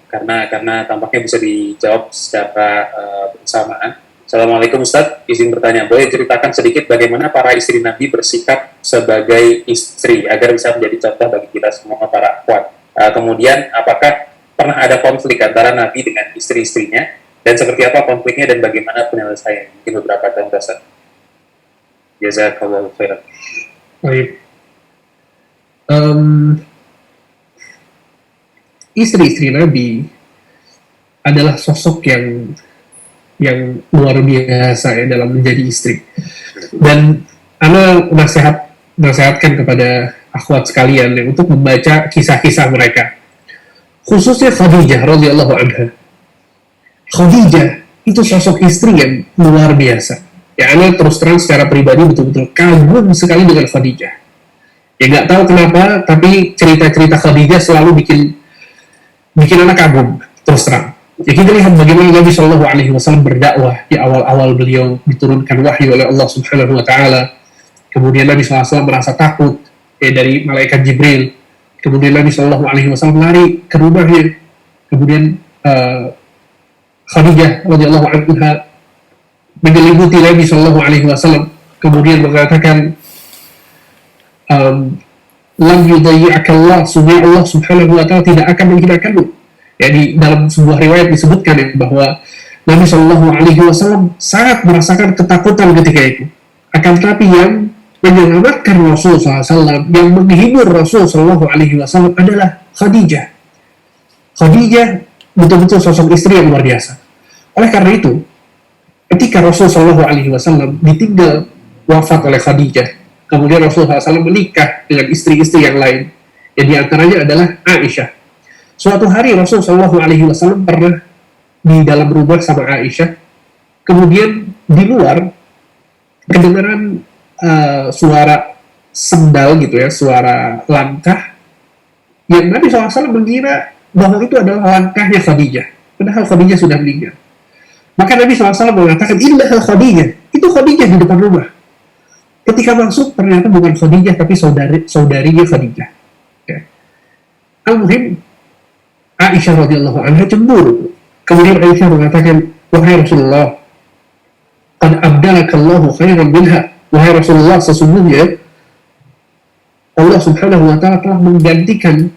Karena tampaknya bisa dijawab secara bersamaan. Assalamualaikum Ustaz, izin bertanya, boleh ceritakan sedikit bagaimana para istri Nabi bersikap sebagai istri agar bisa menjadi contoh bagi kita semua para akhwat. Kemudian, apakah pernah ada konflik antara Nabi dengan istri-istrinya, dan seperti apa konfliknya dan bagaimana penyelesaiannya? Mungkin beberapa contoh, Ustaz. Jazakallahu khairan. Baik. Istri-istri Nabi adalah sosok yang luar biasa ya dalam menjadi istri. Dan Ana nasihatkan kepada akhwat sekalian ya, untuk membaca kisah-kisah mereka. Khususnya Khadijah radhiyallahu anha. Khadijah itu sosok istri yang luar biasa. Ya, Ana terus terang secara pribadi betul-betul kagum sekali dengan Khadijah. Ya nggak tahu kenapa, tapi cerita-cerita Khadijah selalu bikin Ana kagum, terus terang. Ya, kita lihat bagaimana Nabi Shallallahu Alaihi Wasallam berdakwah di awal-awal beliau diturunkan wahyu oleh Allah Subhanahu Wa Taala. Kemudian Nabi SAW merasa takut dari malaikat Jibril. Kemudian Nabi Shallallahu Alaihi Wasallam lari ke rumahnya. Kemudian Khadijah radhiyallahu anha menyelimuti Nabi Shallallahu Alaihi Wasallam, kemudian mengatakan, lam yudayyi'akallah, sungguh Allah Subhanahu wa taala tidak akan menghinakanmu. Jadi dalam sebuah riwayat disebutkan bahwa Nabi Shallallahu Alaihi Wasallam sangat merasakan ketakutan ketika itu. Akan tetapi yang menyelamatkan Rasul SAW, yang menghibur Rasul Shallallahu Alaihi Wasallam adalah Khadijah. Khadijah betul-betul sosok istri yang luar biasa. Oleh karena itu, ketika Rasul Shallallahu Alaihi Wasallam ditinggal wafat oleh Khadijah, kemudian Rasulullah SAW menikah dengan istri-istri yang lain, yang diantaranya adalah Aisyah. Suatu hari Rasul Shallallahu Alaihi Wasallam pernah di dalam rumah sama Aisyah, kemudian di luar kedengaran suara sendal gitu ya, suara langkah, yang Nabi SAW mengira bahwa itu adalah langkahnya Khadijah, padahal Khadijah sudah meninggal. Maka Nabi SAW mengatakan, innaha Khadijah, itu Khadijah di depan rumah. Ketika masuk, ternyata bukan Khadijah, tapi saudarinya Khadijah. Ya. Al-Muhim, Aisyah radhiyallahu anha cemburu. Kemudian Aisyah mengatakan, wahai Rasulullah, qad abdalakallahu khairan minha. Wahai Rasulullah, sesungguhnya Allah Subhanahu wa taala telah menggantikan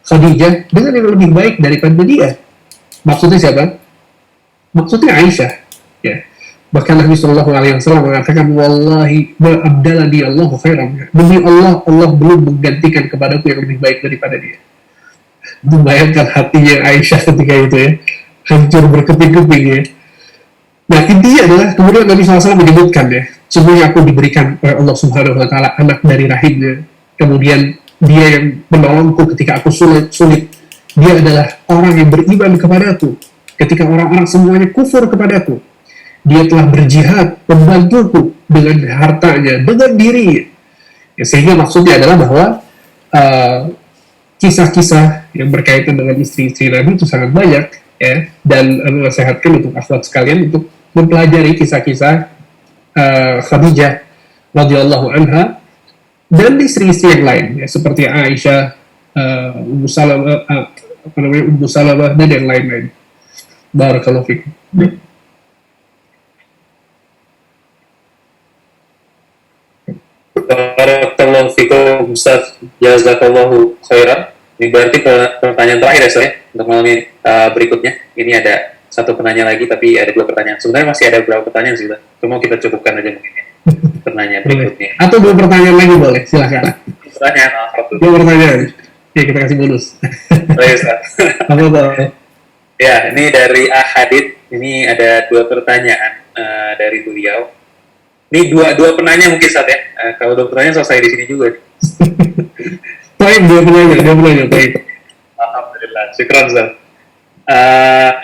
Khadijah dengan yang lebih baik daripada dia. Maksudnya siapa? Maksudnya Aisyah. Ya. Bahkan Nabi Shallallahu Alaihi Wasallam mengatakan, wallahi ma abdalani Allahu khairan. Demi Allah, Allah belum menggantikan kepadaku yang lebih baik daripada dia. Membayangkan hatinya Aisyah ketika itu ya, hancur berkeping-keping ya. Nah, intinya adalah kemudian Nabi SAW menyebutkan ya, semuanya aku diberikan oleh Allah Subhanahu wa taala anak dari rahimnya. Kemudian dia yang menolongku ketika aku sulit. Dia adalah orang yang beriman kepadaku ketika orang-orang semuanya kufur kepadaku. Dia telah berjihad membantuku dengan hartanya, dengan dirinya. Ya, sehingga maksudnya adalah bahwa kisah-kisah yang berkaitan dengan istri-istri Nabi itu sangat banyak ya, dan menasihatkan untuk akhwat sekalian untuk mempelajari kisah-kisah Khadijah radhiyallahu anha dan istri-istri yang lain ya, seperti Aisyah, Ummu Salamah dan yang lain-lain. Barakallahu fikum. Barakallahu fikum Ustaz, jazakallahu khairan. Ini berarti pertanyaan terakhir ya saya untuk malam ini. Berikutnya ini ada satu penanya lagi, tapi ada dua pertanyaan. Sebenarnya masih ada beberapa pertanyaan sih, cuma kita cukupkan aja mungkin ya pertanyaan berikutnya. Atau dua pertanyaan lagi boleh, silakan. Pertanyaan dua pertanyaan. Ya, kita kasih bonus. Baik, Ustaz. Apa? Ya, ini dari Ahadid. Ini ada dua pertanyaan dari beliau. Ini dua penanya mungkin Ustaz ya. Kalau dua pertanyaan selesai di sini juga. Baik, dua penanya. Baik. Alhamdulillah, syukran Ustaz.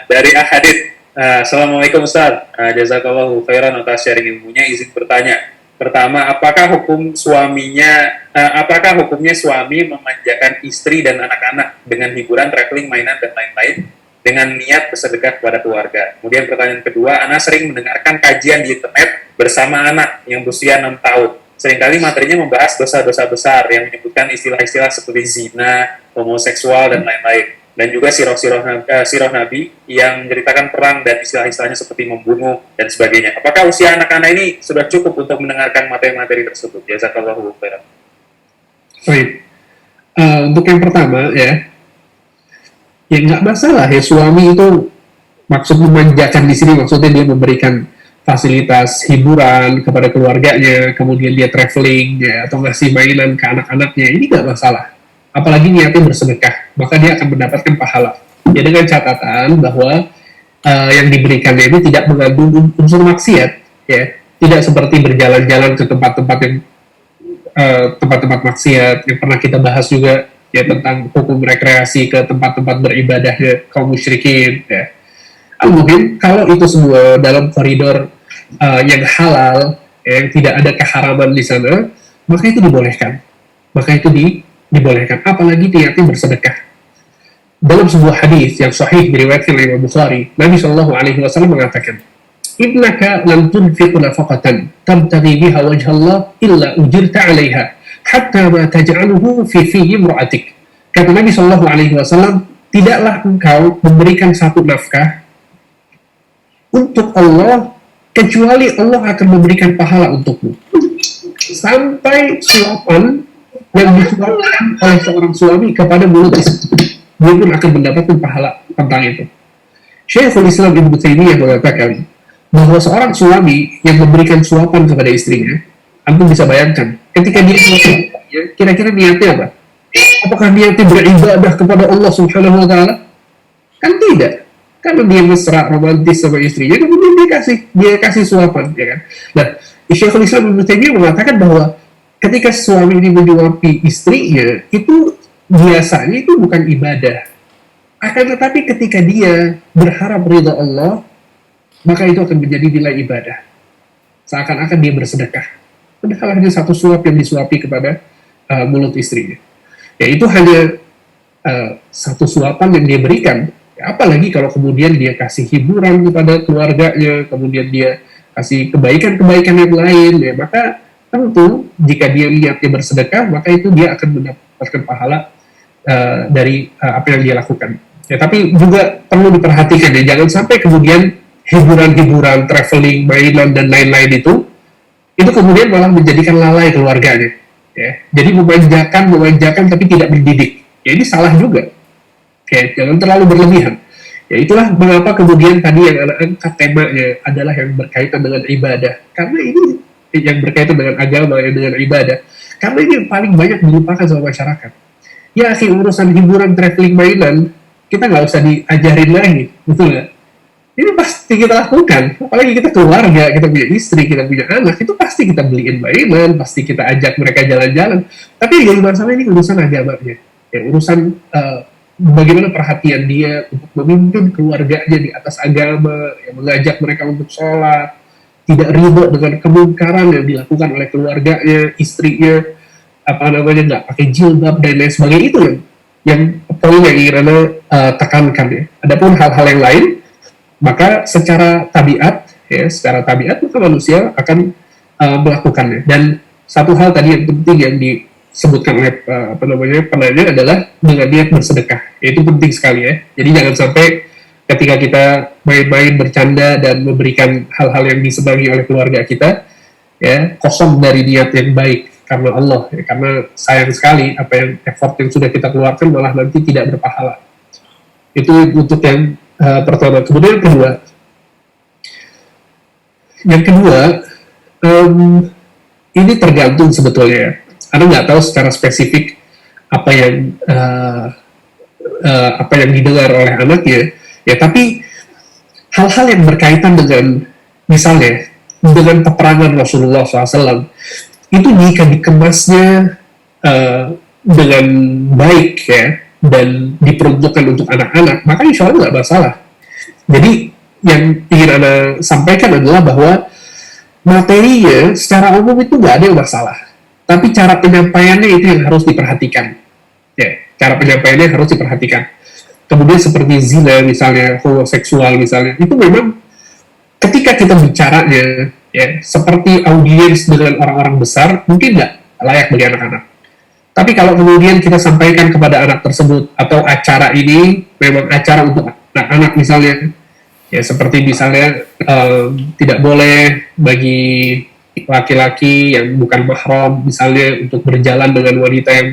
Dari Ahadid, Assalamualaikum Ustaz, jazakallahu khairan atas sharing ilmunya. Izin bertanya, pertama, apakah hukumnya suami memanjakan istri dan anak-anak dengan hiburan, traveling, mainan dan lain-lain dengan niat bersedekah kepada keluarga? Kemudian pertanyaan kedua, Ana sering mendengarkan kajian di internet bersama anak yang berusia 6 tahun. Seringkali materinya membahas dosa-dosa besar yang menyebutkan istilah-istilah seperti zina, homoseksual, dan lain-lain. Dan juga sirah Nabi yang menceritakan perang dan istilah-istilahnya seperti membunuh dan sebagainya. Apakah usia anak-anak ini sudah cukup untuk mendengarkan materi-materi tersebut? Jazakallahu khairan. Baik. Untuk yang pertama ya nggak masalah ya, suami itu maksud memanjakan di sini maksudnya dia memberikan fasilitas hiburan kepada keluarganya, kemudian dia traveling ya, atau ngasih mainan ke anak-anaknya, ini nggak masalah. Apalagi niatnya bersedekah, maka dia akan mendapatkan pahala. Ya, dengan catatan bahwa yang diberikannya ini tidak mengandung unsur maksiat, ya, tidak seperti berjalan-jalan ke tempat-tempat yang tempat-tempat maksiat yang pernah kita bahas juga ya, tentang hukum rekreasi ke tempat-tempat beribadah ya, kaum musyrikin. Ya. Mungkin kalau itu semua dalam koridor yang halal, yang tidak ada keharaman di sana, maka itu dibolehkan. Dibolehkan, apalagi niatnya bersedekah. Dalam sebuah hadis yang sahih diriwayatkan oleh Imam Bukhari, Nabi Shallallahu Alaihi Wasallam mengatakan, "Innaka lam tunfiq nafaqatan tabtaghi biha wajha Allah illa ujirta 'alaiha hatta ma taj'aluhu fi imra'atik." Kata Nabi Shallallahu Alaihi Wasallam, tidaklah engkau memberikan satu nafkah untuk Allah, kecuali Allah akan memberikan pahala untukmu. Sampai suapan yang disuapkan oleh seorang suami kepada mulut istri, dia pun akan mendapatkan pahala tentang itu. Syekhul Islam Ibnu Taimiyah mengatakan bahwa seorang suami yang memberikan suapan kepada istrinya, antum bisa bayangkan, ketika dia kira-kira niatnya apa? Apakah niatnya beribadah kepada Allah Subhanahu wa Ta'ala? Kan tidak. Karena dia mesra, romantis sama istrinya, kemudian dia kasih suapan, ya kan? Nah, Syekhul Islam Ibnu Taimiyah mengatakan bahwa ketika suami ini menyuapi istrinya, itu biasanya itu bukan ibadah. Akan tetapi ketika dia berharap ridha Allah, maka itu akan menjadi nilai ibadah. Seakan-akan dia bersedekah. Padahal hanya satu suap yang disuapi kepada mulut istrinya. Ya, itu hanya satu suapan yang dia berikan. Ya, apalagi kalau kemudian dia kasih hiburan kepada keluarganya, kemudian dia kasih kebaikan-kebaikan yang lain, ya, maka tentu jika dia niatnya bersedekah, maka itu dia akan mendapatkan pahala dari apa yang dia lakukan. Ya, tapi juga perlu diperhatikan ya, jangan sampai kemudian hiburan-hiburan, traveling, mainan dan lain-lain itu kemudian malah menjadikan lalai keluarganya. Ya, jadi memanjakan tapi tidak mendidik. Ya, ini salah juga. Ya, jangan terlalu berlebihan. Ya, itulah mengapa kemudian tadi yang anak angkat temanya adalah yang berkaitan dengan ibadah. Karena ini yang berkaitan dengan agama, yang dengan ibadah. Karena ini yang paling banyak dilupakan sama masyarakat. Ya, urusan hiburan, traveling, mainan, kita nggak usah diajarin lagi, betul nggak? Ini pasti kita lakukan, apalagi kita keluarga, kita punya istri, kita punya anak, itu pasti kita beliin mainan, pasti kita ajak mereka jalan-jalan. Tapi yang jadi masalah ini urusan agamanya, ya, urusan bagaimana perhatian dia untuk memimpin keluarganya di atas agama, ya, mengajak mereka untuk sholat, tidak ridho dengan kemungkaran yang dilakukan oleh keluarganya, istrinya, nggak pakai jilbab dan lain sebagainya. Itu yang poin yang ingin Anda tekankan ya. Adapun hal-hal yang lain, maka secara tabiat maka manusia akan melakukannya. Dan satu hal tadi yang penting yang disebutkan oleh penanya adalah dengan niat bersedekah. Ya, itu penting sekali ya. Jadi jangan sampai ketika kita main-main bercanda dan memberikan hal-hal yang disenangi oleh keluarga kita, ya, kosong dari niat yang baik karena Allah, ya, karena sayang sekali apa yang effort yang sudah kita keluarkan malah nanti tidak berpahala. Itu untuk yang pertama. Kemudian yang kedua, ini tergantung sebetulnya. Anda nggak tahu secara spesifik apa yang didengar oleh anaknya, ya, tapi hal-hal yang berkaitan dengan misalnya dengan peperangan Rasulullah SAW itu jika dikemasnya dengan baik ya dan diperuntukkan untuk anak-anak, maka insya Allah nggak masalah. Jadi yang ingin Anda sampaikan adalah bahwa materinya secara umum itu nggak ada yang masalah, tapi cara penyampaiannya itu yang harus diperhatikan. Ya, cara penyampaiannya harus diperhatikan. Kemudian seperti zina misalnya, homoseksual misalnya, itu memang ketika kita bicaranya ya seperti audiens dengan orang-orang besar, mungkin nggak layak bagi anak-anak. Tapi kalau kemudian kita sampaikan kepada anak tersebut, atau acara ini memang acara untuk anak-anak misalnya, ya seperti misalnya tidak boleh bagi laki-laki yang bukan mahram misalnya untuk berjalan dengan wanita yang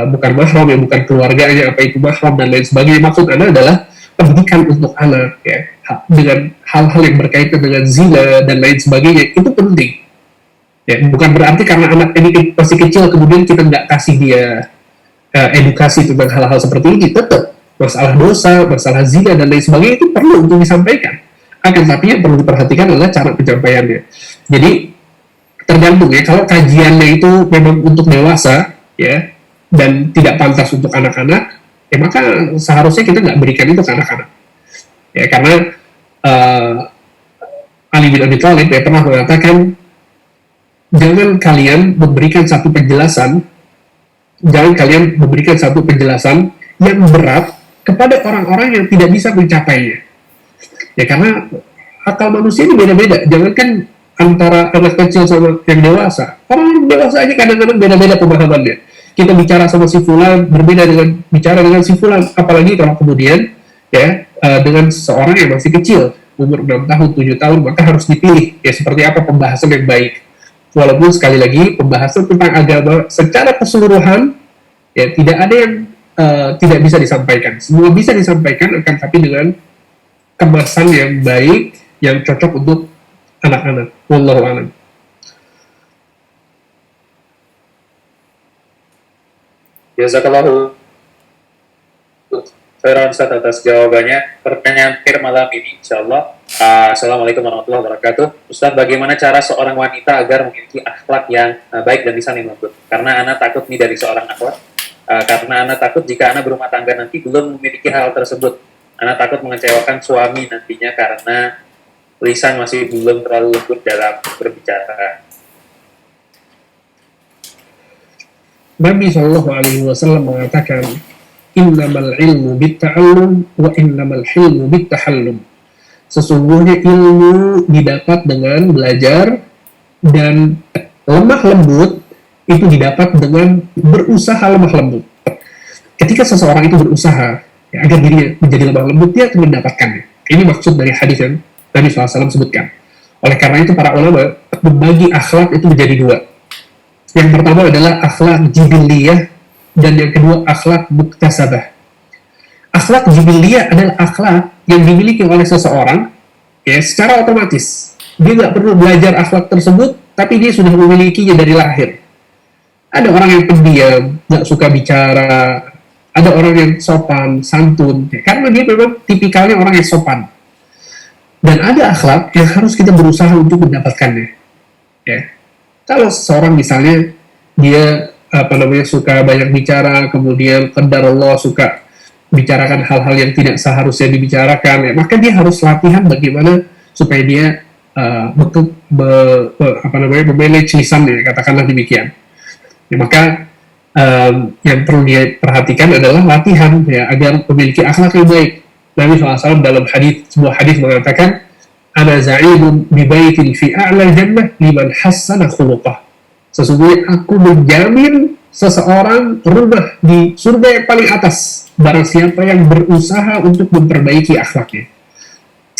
bukan mahram, yang bukan keluarganya, apa itu mahram dan lain sebagainya. Maksud Anda adalah pendidikan untuk anak ya, dengan hal-hal yang berkaitan dengan zina dan lain sebagainya, itu penting. Ya, bukan berarti karena anak ini masih kecil kemudian kita nggak kasih dia edukasi tentang hal-hal seperti ini. Tetap masalah dosa, masalah zina dan lain sebagainya itu perlu untuk disampaikan. Akan tapi yang perlu diperhatikan adalah cara penyampaiannya. Jadi tergantung ya, kalau kajiannya itu memang untuk dewasa ya dan tidak pantas untuk anak-anak, ya maka seharusnya kita nggak berikan itu ke anak-anak. Ya, karena Ali bin Abi Thalib ya pernah mengatakan, jangan kalian memberikan satu penjelasan yang berat kepada orang-orang yang tidak bisa mencapainya. Ya, karena akal manusia ini beda-beda. Jangankan antara anak kecil sama yang dewasa. Orang dewasa aja kadang-kadang beda-beda pemahamannya. Kita bicara sama si fulan berbeda dengan si fulan. Apalagi kalau kemudian ya dengan seseorang yang masih kecil, umur 6 tahun, 7 tahun, maka harus dipilih ya seperti apa pembahasan yang baik. Walaupun sekali lagi pembahasan tentang agama secara keseluruhan ya tidak ada yang tidak bisa disampaikan. Semua bisa disampaikan, akan tapi dengan kemasan yang baik, yang cocok untuk anak-anak. Wallahu a'lam. Jazakallahu khairan Ustaz atas jawabannya. Pertanyaan akhir malam ini, insyaallah. Assalamualaikum warahmatullahi wabarakatuh. Ustaz, bagaimana cara seorang wanita agar memiliki akhlak yang baik dan lisan yang lembut? Karena anak takut nih dari seorang akhlak. Karena anak takut jika anak berumah tangga nanti belum memiliki hal tersebut. Anak takut mengecewakan suami nantinya karena lisan masih belum terlalu lembut dalam berbicara. Nabi Shallallahu Alaihi Wasallam mengatakan, innamal ilmu bitta'allum wa innamal hilmu bittahallum. Sesungguhnya ilmu didapat dengan belajar dan lemah lembut itu didapat dengan berusaha lemah lembut. Ketika seseorang itu berusaha ya, agar dirinya menjadi lemah lembut, dia akan mendapatkannya. Ini maksud dari hadis yang Nabi SAW sebutkan. Oleh karena itu para ulama membagi akhlak itu menjadi dua. Yang pertama adalah akhlak jibiliyah dan yang kedua akhlak muktasabah. Akhlak jibiliyah adalah akhlak yang dimiliki oleh seseorang ya secara otomatis. Dia nggak perlu belajar akhlak tersebut, tapi dia sudah memilikinya dari lahir. Ada orang yang pendiam, nggak suka bicara. Ada orang yang sopan, santun, ya, karena dia memang tipikalnya orang yang sopan. Dan ada akhlak yang harus kita berusaha untuk mendapatkannya. Ya. Kalau seseorang misalnya dia suka banyak bicara, kemudian qadar Allah suka bicarakan hal-hal yang tidak seharusnya dibicarakan, ya, maka dia harus latihan bagaimana supaya dia memanage lisannya, katakanlah demikian. Ya, maka yang perlu dia perhatikan adalah latihan ya, agar memiliki akhlak yang baik. Nabi SAW dalam sebuah hadis mengatakan, ana za'idun bi baitin fi a'la jannah liman hassana khuluqah. Sesungguhnya aku menjamin seseorang rumah di surga yang paling atas barang siapa yang berusaha untuk memperbaiki akhlaknya.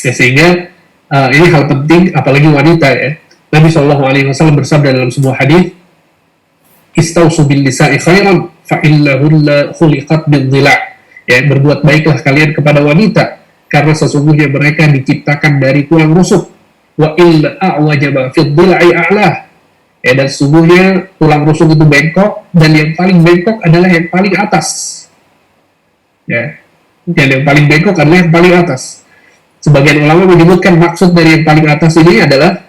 Ya, sehingga ini hal penting apalagi wanita ya. Nabi SAW bersabda dalam sebuah hadis, istausu bil nisa'i khairan fa illahunna khuliqat bil dhila'. Ya, berbuat baiklah kalian kepada wanita karena sesungguhnya mereka diciptakan dari tulang rusuk. Wa illa a'wajaba fi dhil'i a'lah. Ya, dan sesungguhnya tulang rusuk itu bengkok dan yang paling bengkok adalah yang paling atas. Ya, dan yang paling bengkok adalah yang paling atas. Sebagian ulama menyebutkan maksud dari yang paling atas ini adalah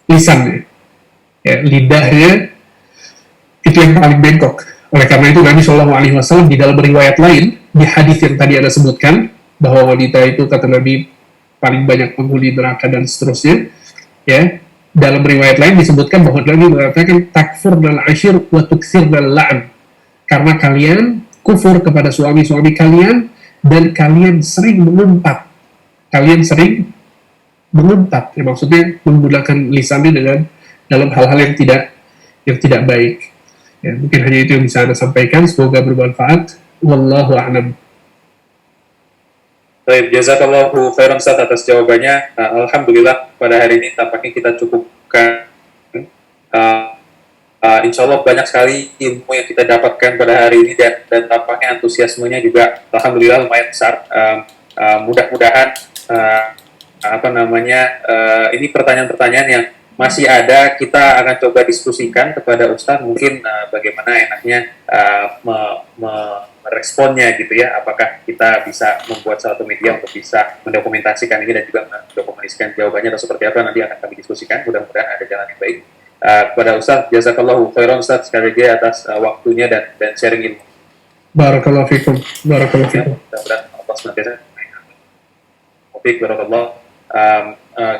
lisannya. Ya, lidahnya itu yang paling bengkok. Oleh karena itu Nabi SAW di dalam riwayat lain, di hadis yang tadi Anda sebutkan, bahwa wanita itu kata Nabi paling banyak penghuni neraka dan seterusnya, ya, dalam riwayat lain disebutkan bahwa Nabi mengatakan takfurnal ashir wa tuksirnal la'an, karena kalian kufur kepada suami-suami kalian dan kalian sering mengumpat, ya, maksudnya menggunakan lisannya dengan dalam hal-hal yang tidak baik. Ya, mungkin hanya itu yang bisa Anda sampaikan, semoga bermanfaat. Wallahu a'lam. Baik, jazakallahu khairan Ustaz atas jawabannya. Alhamdulillah pada hari ini tampaknya kita cukupkan. Insya Allah banyak sekali ilmu yang kita dapatkan pada hari ini dan tampaknya antusiasmenya juga alhamdulillah lumayan besar. Mudah-mudahan ini pertanyaan-pertanyaan yang masih ada, kita akan coba diskusikan kepada Ustadz mungkin bagaimana enaknya meresponnya gitu ya, apakah kita bisa membuat suatu media untuk bisa mendokumentasikan ini dan juga mendokumentasikan jawabannya atau seperti apa, nanti akan kami diskusikan. Mudah-mudahan ada jalan yang baik. Kepada Ustadz, jazakallahu khairan Ustadz sekali lagi atas waktunya dan sharing ilmu. Barakallahu fikum. Barakallahu fikum. Mudah-mudahan Allah senantiasa barakallahu.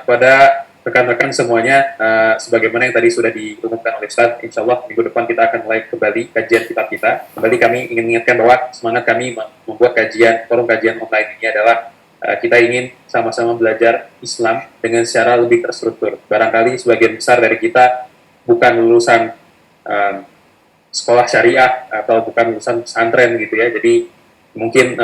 Kepada rekan-rekan semuanya, sebagaimana yang tadi sudah diumumkan oleh Ustadz, insya Allah minggu depan kita akan mulai kembali kajian kitab kita. Kembali kami ingin mengingatkan bahwa semangat kami membuat forum kajian online ini adalah kita ingin sama-sama belajar Islam dengan secara lebih terstruktur. Barangkali sebagian besar dari kita bukan lulusan sekolah syariah atau bukan lulusan pesantren gitu ya, jadi mungkin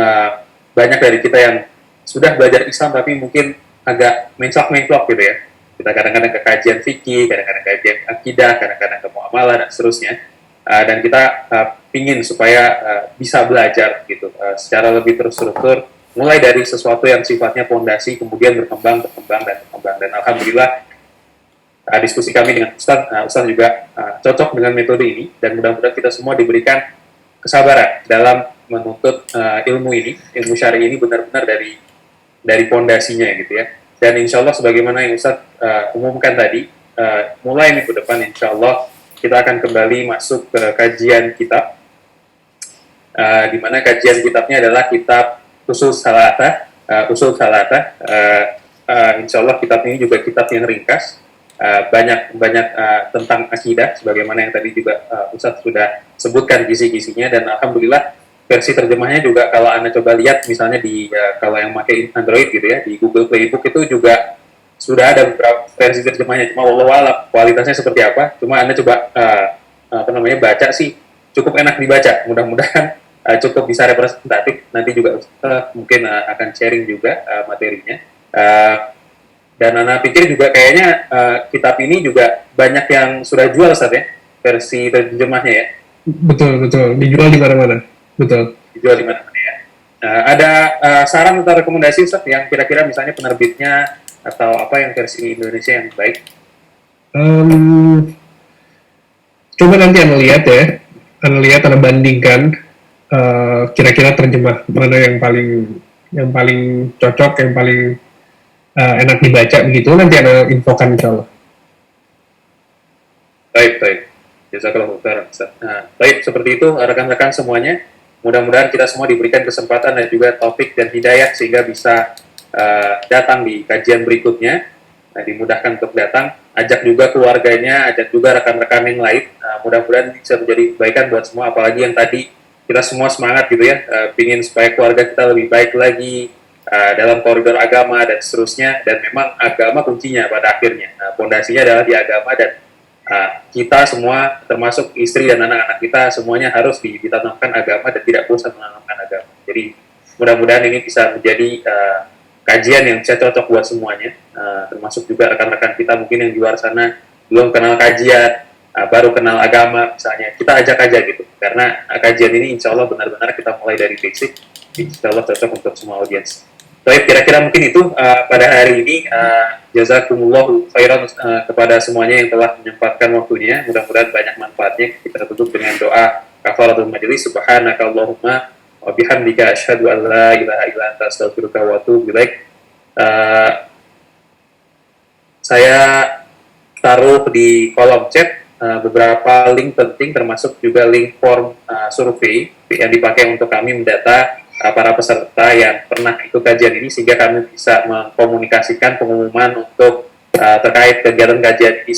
banyak dari kita yang sudah belajar Islam tapi mungkin agak mencolok gitu ya. Kita kadang-kadang ke kajian fikih, kadang-kadang kajian akidah, kadang-kadang ke muamalah dan seterusnya. Dan kita pingin supaya bisa belajar gitu secara lebih terstruktur, mulai dari sesuatu yang sifatnya fondasi, kemudian berkembang dan alhamdulillah diskusi kami dengan Ustaz juga cocok dengan metode ini, dan mudah-mudahan kita semua diberikan kesabaran dalam menuntut ilmu syar'i ini benar-benar dari fondasinya gitu ya. Dan insya Allah sebagaimana yang Ustaz umumkan tadi, mulai minggu depan insya Allah kita akan kembali masuk ke kajian kitab, di mana kajian kitabnya adalah kitab Usul Salatah. Insya Allah kitab ini juga kitab yang ringkas, banyak tentang akidah, sebagaimana yang tadi juga Ustaz sudah sebutkan kisi-kisinya, dan alhamdulillah versi terjemahnya juga kalau Anda coba lihat misalnya di kalau yang pakai Android gitu ya, di Google Playbook itu juga sudah ada beberapa versi terjemahnya, cuma wallahualam kualitasnya seperti apa, cuma Anda coba baca sih cukup enak dibaca, mudah-mudahan cukup bisa representatif. Nanti juga mungkin akan sharing juga materinya, dan Anda pikir juga kayaknya kitab ini juga banyak yang sudah jual Ustaz ya, versi terjemahnya ya. Betul, dijual di mana-mana. Betul. Dijual di mana-mana ya. Ada saran atau rekomendasi Ustaz yang kira-kira misalnya penerbitnya atau apa yang versi Indonesia yang baik? Coba nanti Anda Anda bandingkan kira-kira terjemah mana yang paling cocok, yang paling enak dibaca begitu, nanti Anda infokan insya Allah. Baik. Jazakallahu khairan Ustaz. Baik, seperti itu rekan-rekan semuanya. Mudah-mudahan kita semua diberikan kesempatan dan juga taufik dan hidayah sehingga bisa datang di kajian berikutnya, dimudahkan untuk datang, ajak juga keluarganya, ajak juga rekan-rekan yang lain. Mudah-mudahan bisa menjadi kebaikan buat semua, apalagi yang tadi kita semua semangat gitu ya, pingin supaya keluarga kita lebih baik lagi dalam koridor agama dan seterusnya, dan memang agama kuncinya pada akhirnya. Pondasinya adalah di agama, dan kita semua termasuk istri dan anak-anak kita semuanya harus ditanamkan agama dan tidak bosan menanamkan agama. Jadi mudah-mudahan ini bisa menjadi kajian yang bisa cocok buat semuanya, termasuk juga rekan-rekan kita mungkin yang di luar sana belum kenal kajian, baru kenal agama misalnya, kita ajak aja gitu, karena kajian ini insya Allah benar-benar kita mulai dari basic, insya Allah cocok untuk semua audiens. Baik, kira-kira mungkin itu pada hari ini. Jazakumullahu khairan kepada semuanya yang telah menyempatkan waktunya. Mudah-mudahan banyak manfaatnya. Kita tutup dengan doa kafaratul majelis. Subhanakallahumma wa bihamdika asyhadu an la ilaha illa anta astaghfiruka wa atubu ilaik. Saya taruh di kolom chat beberapa link penting, termasuk juga link form survei yang dipakai untuk kami mendata para peserta yang pernah ikut kajian ini, sehingga kami bisa mengkomunikasikan pengumuman untuk terkait kegiatan kajian ini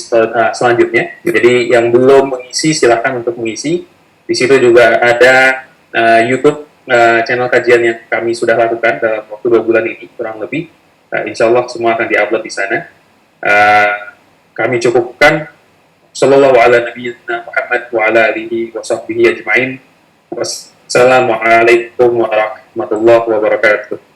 selanjutnya. Jadi yang belum mengisi silahkan untuk mengisi. Di situ juga ada YouTube channel kajian yang kami sudah lakukan dalam waktu 2 bulan ini kurang lebih. Insya Allah semua akan diupload di sana. Kami cukupkan. Sallallahu ala nabiyyina Muhammad wa ala alihi wa sahbihi ajma'in. Wassalamualaikum warahmatullahi wabarakatuh.